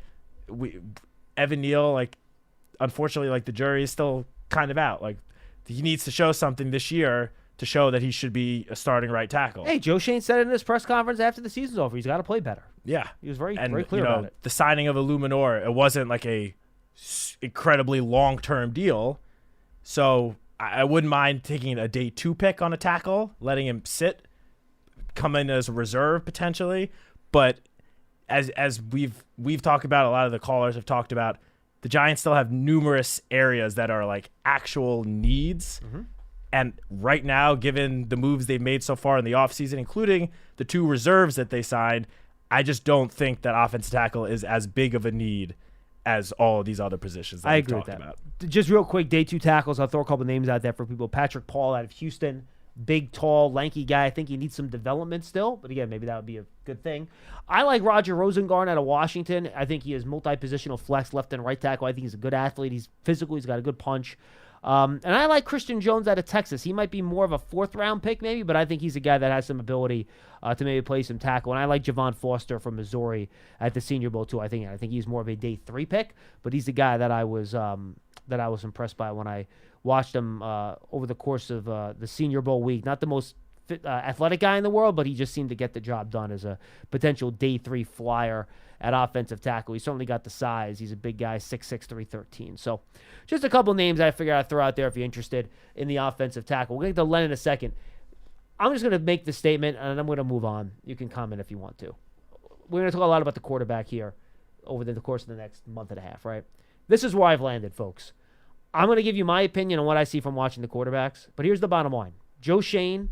Evan Neal, unfortunately, the jury is still kind of out. He needs to show something this year to show that he should be a starting right tackle. Hey, Joe Shane said it in his press conference after the season's over. He's got to play better. Yeah. He was very clear about it. The signing of Illuminor, it wasn't a incredibly long-term deal. So I wouldn't mind taking a day 2 pick on a tackle, letting him sit, come in as a reserve potentially. But as we've talked about, a lot of the callers have talked about, the Giants still have numerous areas that are actual needs. Mm-hmm. And right now, given the moves they've made so far in the offseason, including the 2 reserves that they signed, I just don't think that offensive tackle is as big of a need as all of these other positions that we've talked about. Just real quick, day 2 tackles, I'll throw a couple names out there for people. Patrick Paul out of Houston, big, tall, lanky guy. I think he needs some development still, but again, maybe that would be a good thing. I like Roger Rosengarten out of Washington. I think he is multi-positional flex, left and right tackle. I think he's a good athlete. He's physical. He's got a good punch. And I like Christian Jones out of Texas. He might be more of a 4th-round pick maybe, but I think he's a guy that has some ability to maybe play some tackle. And I like Javon Foster from Missouri at the Senior Bowl too. I think he's more of a day 3 pick, but he's the guy that I was impressed by when I watched him over the course of the Senior Bowl week. Not the most athletic guy in the world, but he just seemed to get the job done as a potential day 3 flyer at offensive tackle. He certainly got the size. He's a big guy, 6'6", 313. So just a couple names I figured I'd throw out there if you're interested in the offensive tackle. We'll get to Len in a second. I'm just going to make the statement, and I'm going to move on. You can comment if you want to. We're going to talk a lot about the quarterback here over the course of the next month and a half, right? This is where I've landed, folks. I'm going to give you my opinion on what I see from watching the quarterbacks, but here's the bottom line. Joe Shane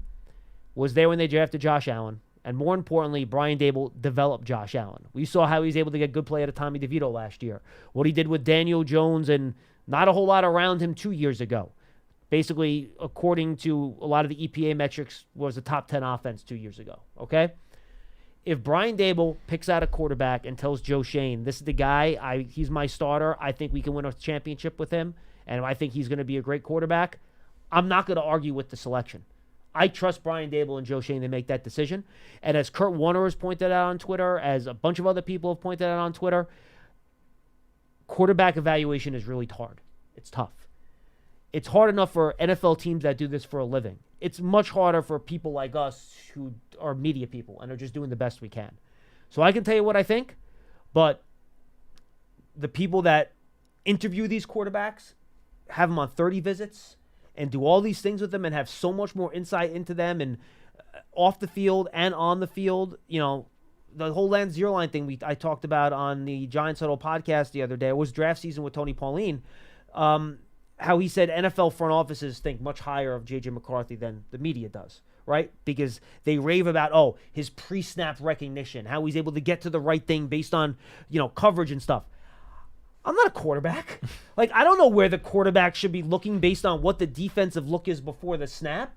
was there when they drafted Josh Allen. And more importantly, Brian Dable developed Josh Allen. We saw how he was able to get good play out of Tommy DeVito last year. What he did with Daniel Jones and not a whole lot around him 2 years ago. Basically, according to a lot of the EPA metrics, was a top 10 offense 2 years ago. Okay? If Brian Dable picks out a quarterback and tells Joe Shane, this is the guy, he's my starter, I think we can win a championship with him, and I think he's going to be a great quarterback, I'm not going to argue with the selection. I trust Brian Dable and Joe Shane to make that decision. And as Kurt Warner has pointed out on Twitter, as a bunch of other people have pointed out on Twitter, quarterback evaluation is really hard. It's tough. It's hard enough for NFL teams that do this for a living. It's much harder for people like us who are media people and are just doing the best we can. So I can tell you what I think, but the people that interview these quarterbacks have them on 30 visits and do all these things with them and have so much more insight into them and off the field and on the field. The whole Lance Zierlein thing I talked about on the Giants Huddle podcast the other day. It was draft season with Tony Pauline. How he said NFL front offices think much higher of J.J. McCarthy than the media does, right? Because they rave about, his pre-snap recognition, how he's able to get to the right thing based on, coverage and stuff. I'm not a quarterback. I don't know where the quarterback should be looking based on what the defensive look is before the snap.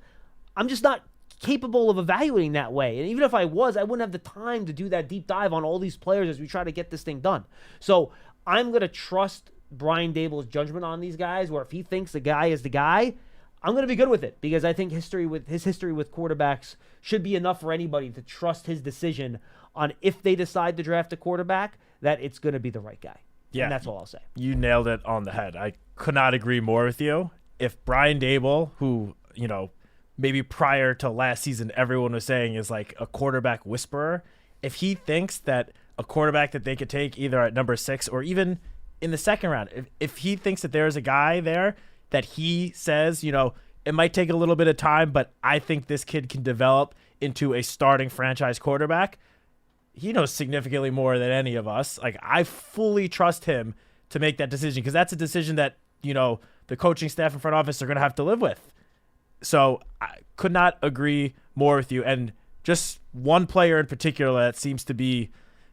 I'm just not capable of evaluating that way. And even if I was, I wouldn't have the time to do that deep dive on all these players as we try to get this thing done. So I'm going to trust Brian Dable's judgment on these guys, where if he thinks the guy is the guy, I'm going to be good with it, because I think his history with quarterbacks should be enough for anybody to trust his decision on, if they decide to draft a quarterback, that it's going to be the right guy. Yeah, and that's all I'll say. You nailed it on the head. I could not agree more with you. If Brian Dable, who, maybe prior to last season everyone was saying is like a quarterback whisperer, if he thinks that a quarterback that they could take either at number 6 or even in the second round, if he thinks that there's a guy there that he says, It might take a little bit of time, but I think this kid can develop into a starting franchise quarterback. He knows significantly more than any of us. Like, I fully trust him to make that decision, because that's a decision that, the coaching staff and front office are going to have to live with. So I could not agree more with you. And just one player in particular that seems to be,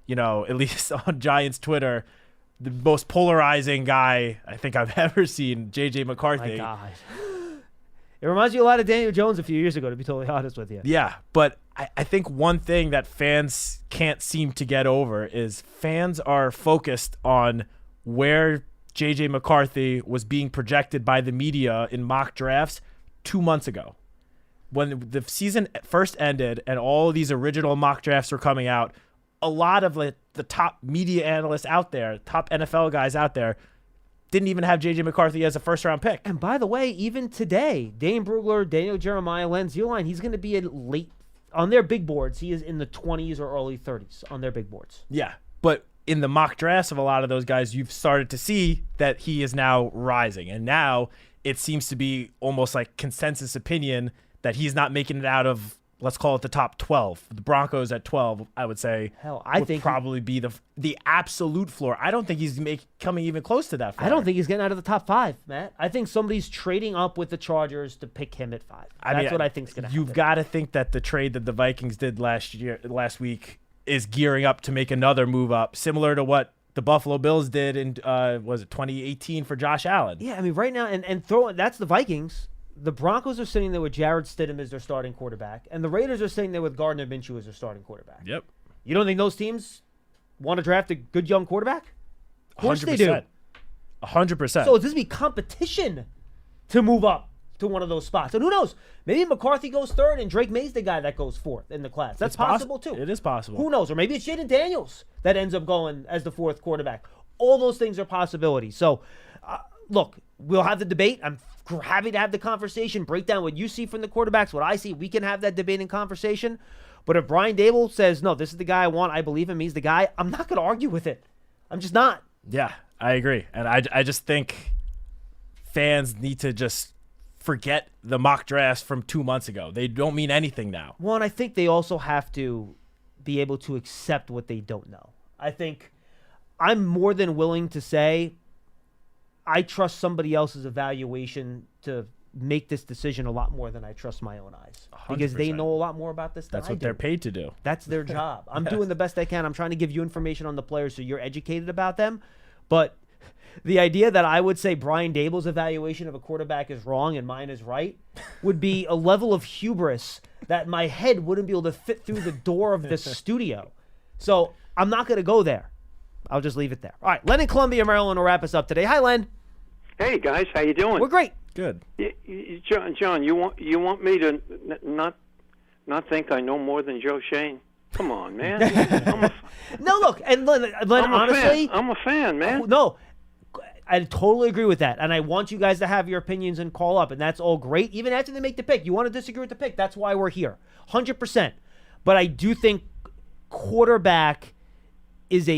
at least on Giants Twitter, the most polarizing guy I think I've ever seen, J.J. McCarthy. My God. It reminds you a lot of Daniel Jones a few years ago, to be totally honest with you. Yeah, but I think one thing that fans can't seem to get over is fans are focused on where J.J. McCarthy was being projected by the media in mock drafts 2 months ago. When the season first ended and all of these original mock drafts were coming out, a lot of the top media analysts out there, top NFL guys out there, didn't even have J.J. McCarthy as a first-round pick. And by the way, even today, Dane Brugler, Daniel Jeremiah, Len Zierlein, he's going to be a late on their big boards. He is in the 20s or early 30s on their big boards. Yeah, but in the mock drafts of a lot of those guys, you've started to see that he is now rising. And now it seems to be almost like consensus opinion that he's not making it out of, let's call it the top 12. The Broncos at 12, I would say, I think probably be the absolute floor. I don't think he's coming even close to that far. I don't think he's getting out of the top 5, Matt. I think somebody's trading up with the Chargers to pick him at 5. That's what I think is going to happen. You've got to think that the trade that the Vikings did last week is gearing up to make another move up, similar to what the Buffalo Bills did in, was it 2018 for Josh Allen? Yeah, I mean, right now, and that's the Vikings. The Broncos are sitting there with Jarrett Stidham as their starting quarterback, and the Raiders are sitting there with Gardner Minshew as their starting quarterback. Yep. You don't think those teams want to draft a good young quarterback? Of course 100%. They do. 100%. So this be competition to move up to one of those spots. And who knows? Maybe McCarthy goes 3rd and Drake May's the guy that goes 4th in the class. That's possible too. It is possible. Who knows? Or maybe it's Jaden Daniels that ends up going as the 4th quarterback. All those things are possibilities. So, look, we'll have the debate. I'm happy to have the conversation, break down what you see from the quarterbacks, what I see. We can have that debate and conversation. But if Brian Dable says, no, this is the guy I want, I believe him, he's the guy, I'm not going to argue with it. I'm just not. Yeah, I agree. And I just think fans need to just forget the mock drafts from 2 months ago. They don't mean anything now. Well, and I think they also have to be able to accept what they don't know. I think I'm more than willing to say I trust somebody else's evaluation to make this decision a lot more than I trust my own eyes. 100%. Because they know a lot more about this than I do. That's what they're paid to do. That's their job. I'm doing the best I can. I'm trying to give you information on the players so you're educated about them. But the idea that I would say Brian Dable's evaluation of a quarterback is wrong and mine is right would be a level of hubris that my head wouldn't be able to fit through the door of this studio. So I'm not going to go there. I'll just leave it there. All right, Len in Columbia, Maryland will wrap us up today. Hi, Len. Hey, guys. How you doing? We're great. Good. John, you want me to not think I know more than Joe Shane? Come on, man. No, look, and Len, honestly, I'm a fan, man. No, I totally agree with that, and I want you guys to have your opinions and call up, and that's all great. Even after they make the pick, you want to disagree with the pick. That's why we're here, 100%. But I do think quarterback is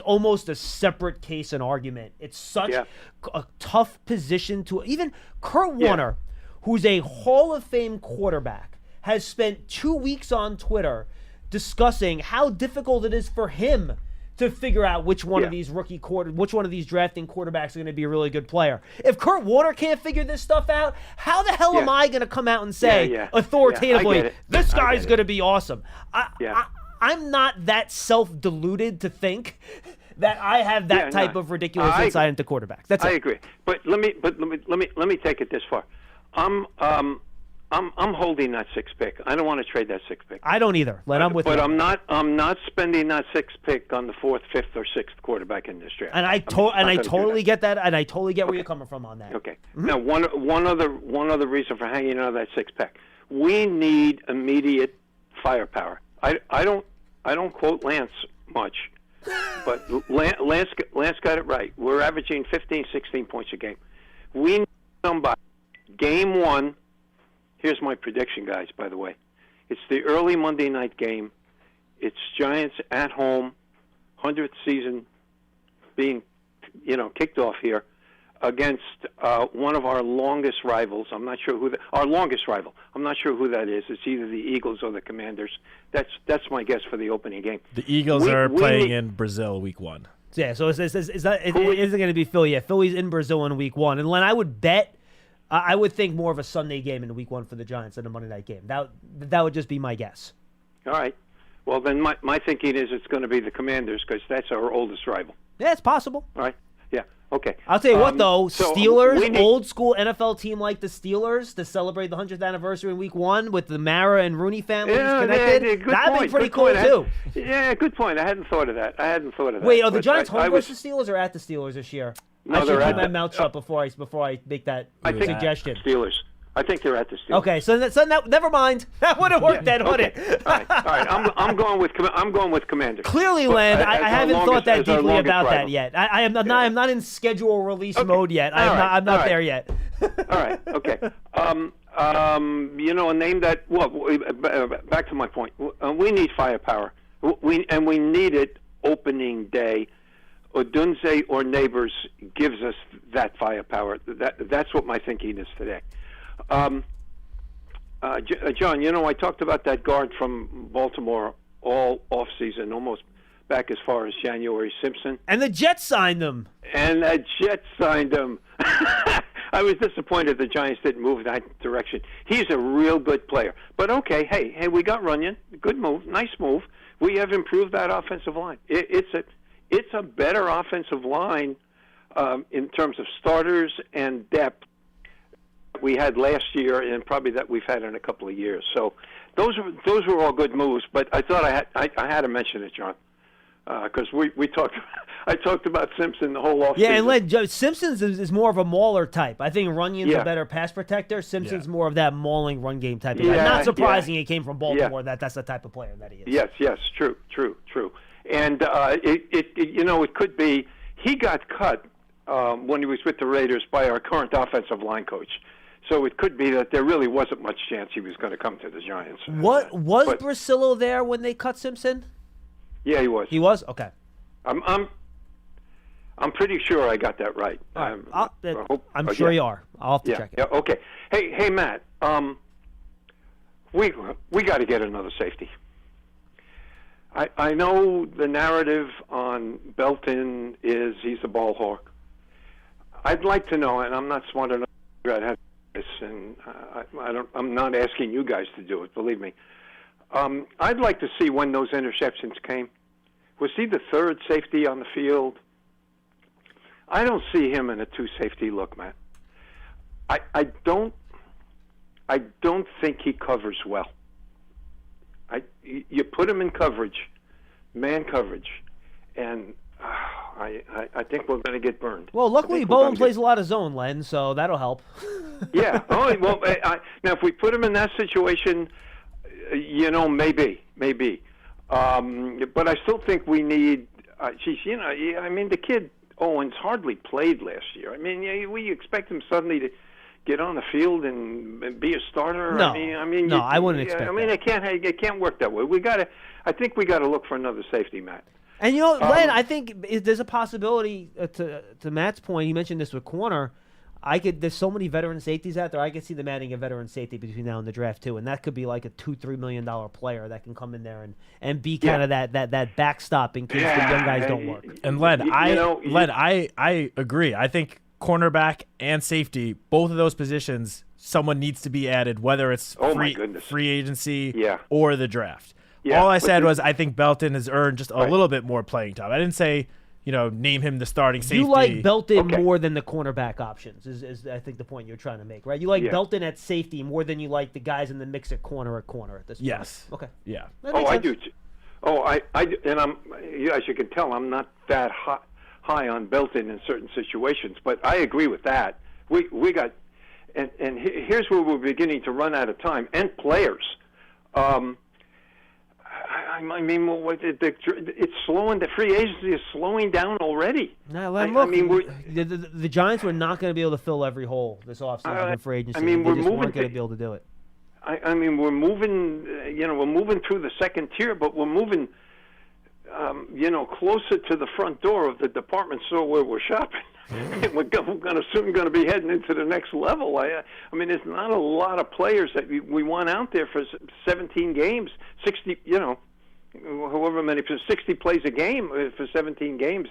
almost a separate case and argument. It's such a tough position to even Kurt Warner, who's a Hall of Fame quarterback, has spent 2 weeks on Twitter discussing how difficult it is for him to figure out which one of these which one of these drafting quarterbacks are going to be a really good player. If Kurt Warner can't figure this stuff out, how the hell am I going to come out and say authoritatively, this guy's going to be awesome? I'm not that self-deluded to think that I have that type of ridiculous insight into quarterbacks. That's I agree. But let me take it this far. I'm holding that 6th pick. I don't want to trade that 6th pick. I don't either. I'm with you. But I'm not spending that 6th pick on the 4th, 5th, or 6th quarterback in this draft. And I totally get that, and I totally get where you're coming from on that. Okay. Mm-hmm. Now one other reason for hanging on that 6th pick. We need immediate firepower. I don't quote Lance much, but Lance got it right. We're averaging 15, 16 points a game. We need somebody. Game 1. Here's my prediction, guys, by the way. It's the early Monday night game. It's Giants at home, 100th season being, kicked off here. against one of our longest rivals. I'm not sure who our longest rival. I'm not sure who that is. It's either the Eagles or the Commanders. That's my guess for the opening game. The Eagles are playing in Brazil week 1. Yeah, so it isn't going to be Philly yet. Philly's in Brazil in week 1. And Len, I would bet, I would think more of a Sunday game in week 1 for the Giants than a Monday night game. That would just be my guess. All right. Well, then my thinking is it's going to be the Commanders because that's our oldest rival. Yeah, it's possible. All right. Yeah. Okay. I'll tell you what, though. So Steelers, old school NFL team like the Steelers, to celebrate the 100th anniversary in week 1 with the Mara and Rooney families connected. That'd be pretty cool, too. Yeah, good point. I hadn't thought of that. Wait, are the Giants home versus Steelers or at the Steelers this year? No, I should keep my mouth shut before I make that suggestion. Steelers. I think they're at the Steelers. Okay, so never mind. That would have worked then, wouldn't it? All right. I'm going with Commanders. Clearly, Len, I haven't thought that deeply about that yet. I am not in schedule release mode yet. I'm not there yet. All right. Okay. A name that. Well, back to my point. We need firepower. We need it opening day. Odunze or Neighbors gives us that firepower. That's what my thinking is today. John, I talked about that guard from Baltimore all offseason, almost back as far as January, Simpson. And the Jets signed him. I was disappointed the Giants didn't move that direction. He's a real good player. But okay, hey, we got Runyon. Good move, nice move. We have improved that offensive line. It's a better offensive line in terms of starters and depth we had last year, and probably that we've had in a couple of years. So those were all good moves. But I thought I had to mention it, John, because we talked. I talked about Simpson the whole offseason. Yeah, and Simpson's is more of a mauler type. I think Runyon's a better pass protector. Simpson's more of that mauling run game type. Not surprising he came from Baltimore. That's the type of player that he is. Yes, true. And it could be he got cut when he was with the Raiders by our current offensive line coach. So it could be that there really wasn't much chance he was going to come to the Giants. Was Brasillo there when they cut Simpson? Yeah, he was. He was? Okay. I'm pretty sure I got that right. I'm sure you are. I'll have to check it. Yeah. Okay. Hey, Matt. We got to get another safety. I know the narrative on Belton is he's a ball hawk. I'd like to know, and I'm not smart enough to figure out this, and I'm not asking you guys to do it. Believe me. I'd like to see when those interceptions came. Was he the third safety on the field? I don't see him in a two-safety look, Matt. I don't think he covers well. You put him in coverage, man coverage, and I think we're going to get burned. Well, luckily Bowen plays a lot of zone, Len, so that'll help. Yeah. Oh, well, now if we put him in that situation, maybe. But I still think we need. The kid Owens hardly played last year. We expect him suddenly to get on the field and be a starter. No, I wouldn't expect that. It can't work that way. I think we got to look for another safety, Matt. And Len, I think there's a possibility. To Matt's point, he mentioned this with corner. There's so many veteran safeties out there. I could see them adding a veteran safety between now and the draft too, and that could be like a $2-3 million player that can come in there and be kind of that backstop in case the young guys don't work. And Len, I agree. I think cornerback and safety, both of those positions, someone needs to be added, whether it's free agency or the draft. Yeah, all I said was I think Belton has earned just a little bit more playing time. I didn't say, name him the starting safety. You like Belton more than the cornerback options is I think the point you're trying to make, right? You like Belton at safety more than you like the guys in the mix at corner at this point. Yes. Okay. Yeah. I do. And I'm, as you can tell, I'm not that high on Belton in certain situations, but I agree with that. We got, and here's where we're beginning to run out of time and players. It's slowing. The free agency is slowing down already. No, the Giants were not going to be able to fill every hole this offseason in free agency. They just weren't going to be able to do it. We're moving. We're moving through the second tier, but we're moving. Closer to the front door of the department store where we're shopping. we're going to soon going to be heading into the next level. I mean, there's not a lot of players that we want out there for 17 games, 60, however many, 60 plays a game for 17 games.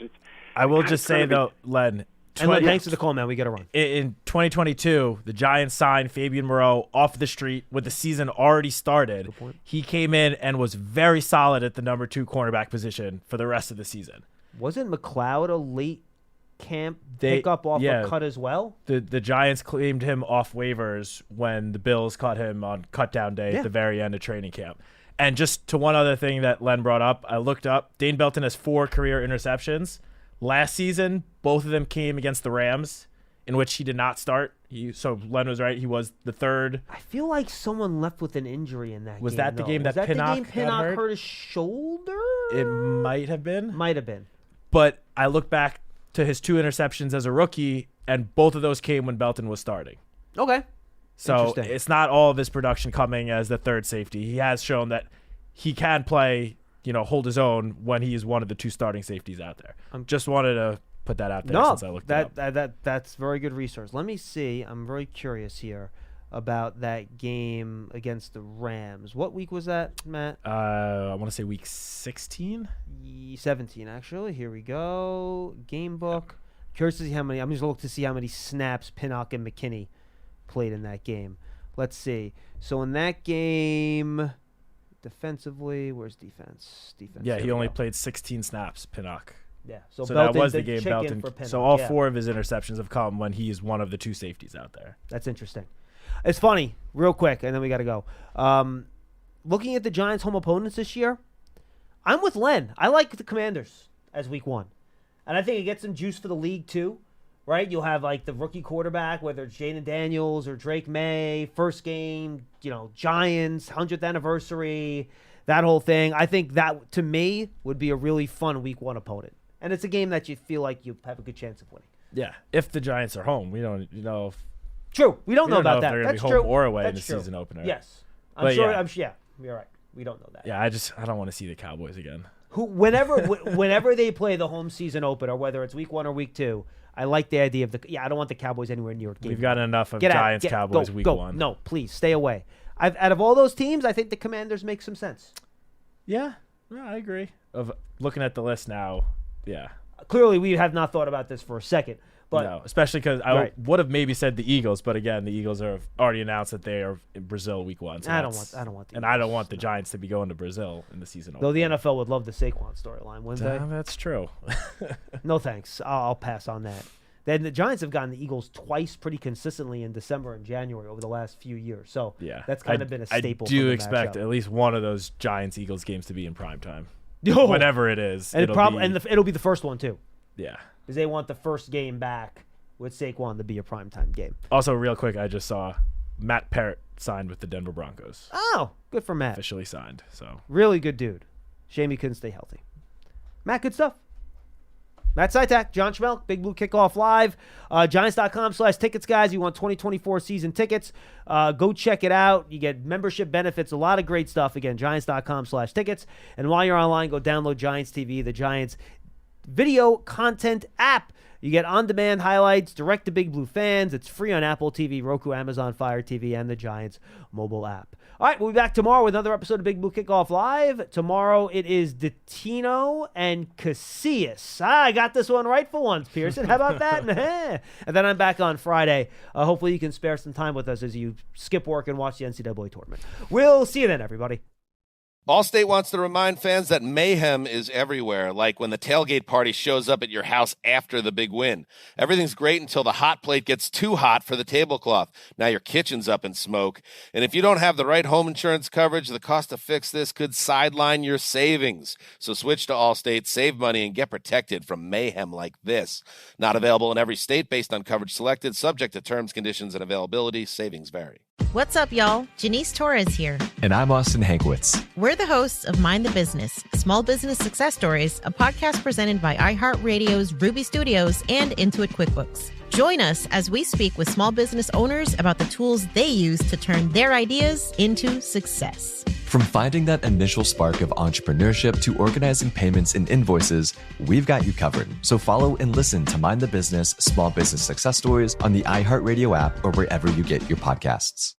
I will just say, though, Len. Thanks for the call, man. We got to run. In 2022, the Giants signed Fabian Moreau off the street with the season already started. He came in and was very solid at the number 2 cornerback position for the rest of the season. Wasn't McLeod a late camp pickup off a cut as well? The Giants claimed him off waivers when the Bills caught him on cutdown day at the very end of training camp. And just to one other thing that Len brought up, I looked up. Dane Belton has 4 career interceptions. Last season, both of them came against the Rams, in which he did not start. So Len was right. He was the third. I feel like someone left with an injury in that game. Was that the game that Pinnock hurt his shoulder? It might have been. Might have been. But I look back to his 2 interceptions as a rookie, and both of those came when Belton was starting. Okay. So it's not all of his production coming as the third safety. He has shown that he can play, hold his own when he is one of the 2 starting safeties out there. Just wanted to put that out there since I looked it up. That's very good research. Let me see. I'm very curious here about that game against the Rams. What week was that, Matt? I want to say week 16? 17, actually. Here we go. Game book. Curious to see how many. I'm just looking to see how many snaps Pinnock and McKinney played in that game. Let's see. So in that game, defensively, where's defense? Yeah, he only played 16 snaps, Pinnock. Yeah, so that was the game Belton. So all 4 of his interceptions have come when he's one of the 2 safeties out there. That's interesting. It's funny, real quick, and then we got to go. Looking at the Giants' home opponents this year, I'm with Len. I like the Commanders as week 1. And I think it gets some juice for the league, too. Right? You'll have, the rookie quarterback, whether it's Jaden Daniels or Drake May, first game, Giants, 100th anniversary, that whole thing. I think that, to me, would be a really fun week 1 opponent. And it's a game that you feel like you have a good chance of winning. Yeah, if the Giants are home. We don't, True. We don't know about that. They're going to be true. home or away That's in the true. season opener. Yes. I'm sure. You're right. We don't know that. Yeah, I don't want to see the Cowboys again. Whenever they play the home season opener, whether it's week 1 or week 2, I like the idea of I don't want the Cowboys anywhere near it. We've got enough of Giants-Cowboys week 1. No, please, stay away. Out of all those teams, I think the Commanders make some sense. Yeah, I agree. Of looking at the list now, yeah. Clearly, we have not thought about this for a second. But no, especially because I would have maybe said the Eagles, but again, the Eagles have already announced that they are in Brazil week 1. So I don't want the Eagles. I don't want the Giants to be going to Brazil in the season opener. Though the NFL would love the Saquon storyline, wouldn't they? That's true. No thanks. I'll pass on that. Then the Giants have gotten the Eagles twice pretty consistently in December and January over the last few years. So that's kind of been a staple. I do expect at least one of those Giants-Eagles games to be in primetime. Oh. Whenever it is. And it'll be the first one, too. Yeah. Because they want the first game back with Saquon to be a primetime game. Also, real quick, I just saw Matt Parrott signed with the Denver Broncos. Oh, good for Matt. Officially signed. So really good dude. Shame he couldn't stay healthy. Matt, good stuff. Matt Citak, John Schmeelk, Big Blue Kickoff Live. Giants.com/tickets, guys. You want 2024 season tickets. Go check it out. You get membership benefits, a lot of great stuff. Again, Giants.com/tickets. And while you're online, go download Giants TV, the Giants video content app. You get on-demand highlights direct to Big Blue fans. It's free on Apple TV, Roku, Amazon Fire TV, and the Giants mobile app. All right, we'll be back tomorrow with another episode of Big Blue Kickoff Live. Tomorrow it is Dottino and Casillas. I got this one right for once, Pearson. How about that? And then I'm back on Friday. Hopefully you can spare some time with us as you skip work and watch the NCAA tournament. We'll see you then, everybody. Allstate wants to remind fans that mayhem is everywhere, like when the tailgate party shows up at your house after the big win. Everything's great until the hot plate gets too hot for the tablecloth. Now your kitchen's up in smoke. And if you don't have the right home insurance coverage, the cost to fix this could sideline your savings. So switch to Allstate, save money, and get protected from mayhem like this. Not available in every state based on coverage selected, subject to terms, conditions, and availability. Savings vary. What's up, y'all? Janice Torres here. And I'm Austin Hankwitz. We're the hosts of Mind the Business, Small Business Success Stories, a podcast presented by iHeartRadio's Ruby Studios and Intuit QuickBooks. Join us as we speak with small business owners about the tools they use to turn their ideas into success. From finding that initial spark of entrepreneurship to organizing payments and invoices, we've got you covered. So follow and listen to Mind the Business Small Business Success Stories on the iHeartRadio app or wherever you get your podcasts.